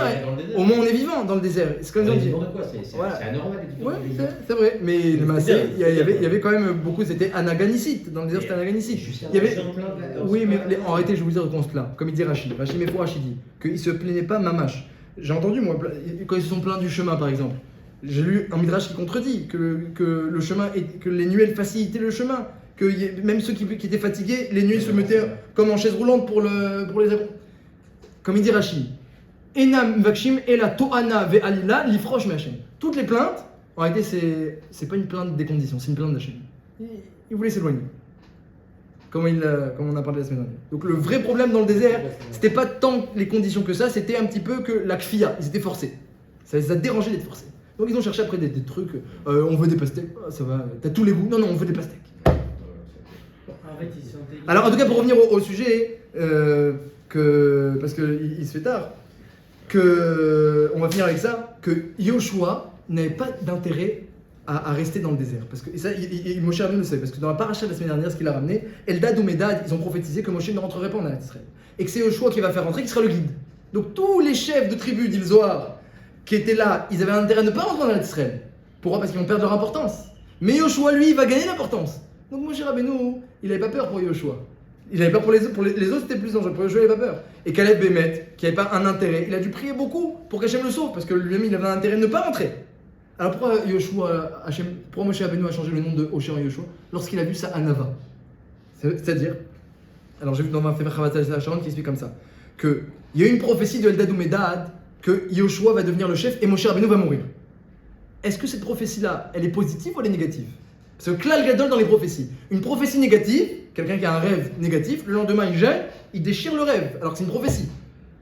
Au moins, on est vivant dans le désert. C'est comme ça. C'est anormal. Ouais, c'est vrai. Mais le Maasé, il y avait quand même beaucoup. C'était anaganicites. Dans le désert, c'était anaganicites. Oui, mais en réalité, je vais vous dire qu'on se plaint. Comme il dit Rachid. Rachid Mefou Rachid dit qu'il se plaignait pas mamash. J'ai entendu, moi, quand ils se sont plaints du chemin, par exemple. J'ai lu un midrash qui contredit que le chemin, que les nuées facilitaient le chemin. Que même ceux qui étaient fatigués, les nuées se mettaient comme en chaise roulante pour les avoir. Comme il dit Rachid, Enam vakshim ela to'ana ve'alila lifrosh me'Hashem. Toutes les plaintes, en réalité, c'est pas une plainte des conditions, c'est une plainte d'Hashem. Il voulait s'éloigner. comme on a parlé la semaine dernière. Donc le vrai problème dans le désert, c'était pas tant les conditions que ça, c'était un petit peu que la kfia, ils étaient forcés. Ça les a dérangés d'être forcés. Donc ils ont cherché après des trucs, on veut des pastèques, ah, ça va, t'as tous les goûts, non, on veut des pastèques. En fait, ils sont Alors en tout cas pour revenir au sujet, parce qu'il se fait tard, on va finir avec ça, que Yoshua n'avait pas d'intérêt à rester dans le désert. Parce que, et ça, Moshe Rabbeinu le sait, parce que dans la paracha de la semaine dernière, ce qu'il a ramené, Eldad ou Medad, ils ont prophétisé que Moshe ne rentrerait pas en Eretz Israël. Et que c'est Yoshua qui va faire rentrer, qui sera le guide. Donc tous les chefs de tribus d'Il Zohar qui étaient là, ils avaient intérêt à ne pas rentrer en Eretz Israël. Pourquoi? Parce qu'ils vont perdre leur importance. Mais Yoshua, lui, il va gagner l'importance. Donc Moshe Rabbeinu, il n'avait pas peur pour Yoshua. Il avait peur pour les autres, c'était plus dangereux. Pour Yoshua, il n'avait pas peur. Et Caleb Bémet, qui n'avait pas un intérêt, il a dû prier beaucoup pour qu'Hachem le sauve, parce que lui-même, il avait un intérêt de ne pas rentrer. Alors pourquoi Moshe Rabbeinu a changé le nom de Hoshea en Yoshua lorsqu'il a vu sa Anava? C'est-à-dire, alors j'ai vu dans ma Femer Chavat Sharon qui explique comme ça, qu'il y a eu une prophétie de Eldad ou Medad que Yoshua va devenir le chef et Moshe Rabbeinu va mourir. Est-ce que cette prophétie-là, elle est positive ou elle est négative? Parce que Klal Gadol dans les prophéties, une prophétie négative, quelqu'un qui a un rêve négatif, le lendemain il gêne, il déchire le rêve, alors que c'est une prophétie.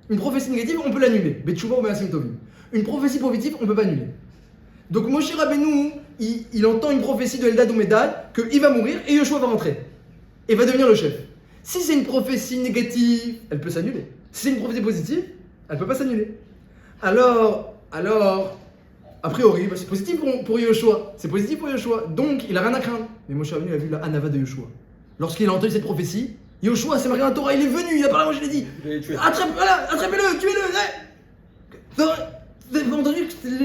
Une prophétie négative, on peut l'annuler. Betchouva ou Me'asim Tovim. Une prophétie positive, on ne peut pas annuler. Donc Moshe Rabbeinu, il entend une prophétie de Eldad ou Medad qu'il va mourir et Yoshua va rentrer et va devenir le chef. Si c'est une prophétie négative, elle peut s'annuler. Si c'est une prophétie positive, elle ne peut pas s'annuler. Alors, a priori, c'est positif pour Yoshua. C'est positif pour Yoshua. Donc, il n'a rien à craindre. Mais Moshe Rabbeinu a vu la Hanava de Yoshua. Lorsqu'il a entendu cette prophétie, Yoshua, c'est marqué dans la Torah, il est venu, il a parlé, moi je l'ai dit. Attrapez-le, tuez-le. Vous avez entendu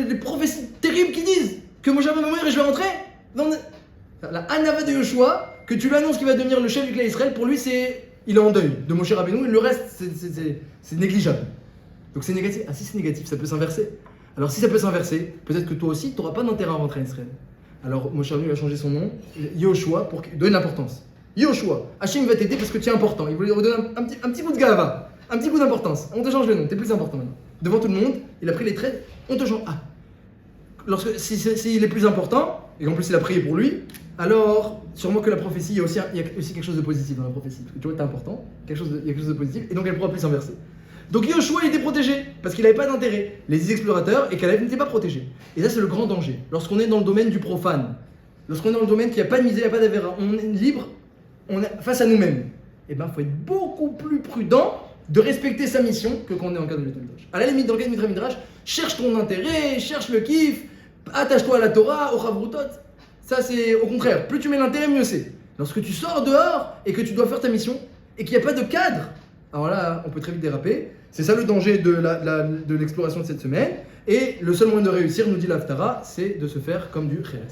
les prophéties terribles qui disent que Moshe va mourir et je vais rentrer? La Hanava de Yoshua, que tu lui annonces qu'il va devenir le chef du clan Israël, pour lui, il est en deuil de Moshe Rabbeinu, et le reste, c'est négligeable. Donc c'est négatif. Ah si c'est négatif, ça peut s'inverser. Alors si ça peut s'inverser, peut-être que toi aussi, tu n'auras pas d'intérêt à rentrer en Israël. Alors Moshe Rabbeinu a changé son nom, Yoshua, pour qu'il donne l'importance. Yoshua, Hachem va t'aider parce que tu es important. Il voulait redonner un petit bout de gava, un petit bout d'importance. On te change le nom, tu es plus important maintenant. Devant tout le monde, il a pris les traits, on te change. S'il est plus important, et en plus il a prié pour lui, alors sûrement que la prophétie, il y a aussi quelque chose de positif dans la prophétie. Parce que tu vois, tu es important, il y a quelque chose de positif, et donc elle pourra plus s'inverser. Donc Yoshua il était protégé, parce qu'il n'avait pas d'intérêt. Les explorateurs et Caleb n'étaient pas protégés. Et ça c'est le grand danger. Lorsqu'on est dans le domaine du profane, lorsqu'on est dans le domaine qu'il n'y a pas de misère, il n'y a pas d'avéra, on est libre, on est face à nous-mêmes. Et bien il faut être beaucoup plus prudent de respecter sa mission que quand on est en cas de Beit Midrash. À la limite, dans le cas de Midrash, cherche ton intérêt, cherche le kiff, attache-toi à la Torah, au Chavrutot. Ça c'est au contraire, plus tu mets l'intérêt, mieux c'est. Lorsque tu sors dehors et que tu dois faire ta mission et qu'il n'y a pas de cadre, alors là on peut très vite déraper. C'est ça le danger de l'exploration de cette semaine. Et le seul moyen de réussir, nous dit l'Haftara, c'est de se faire comme du Kheres.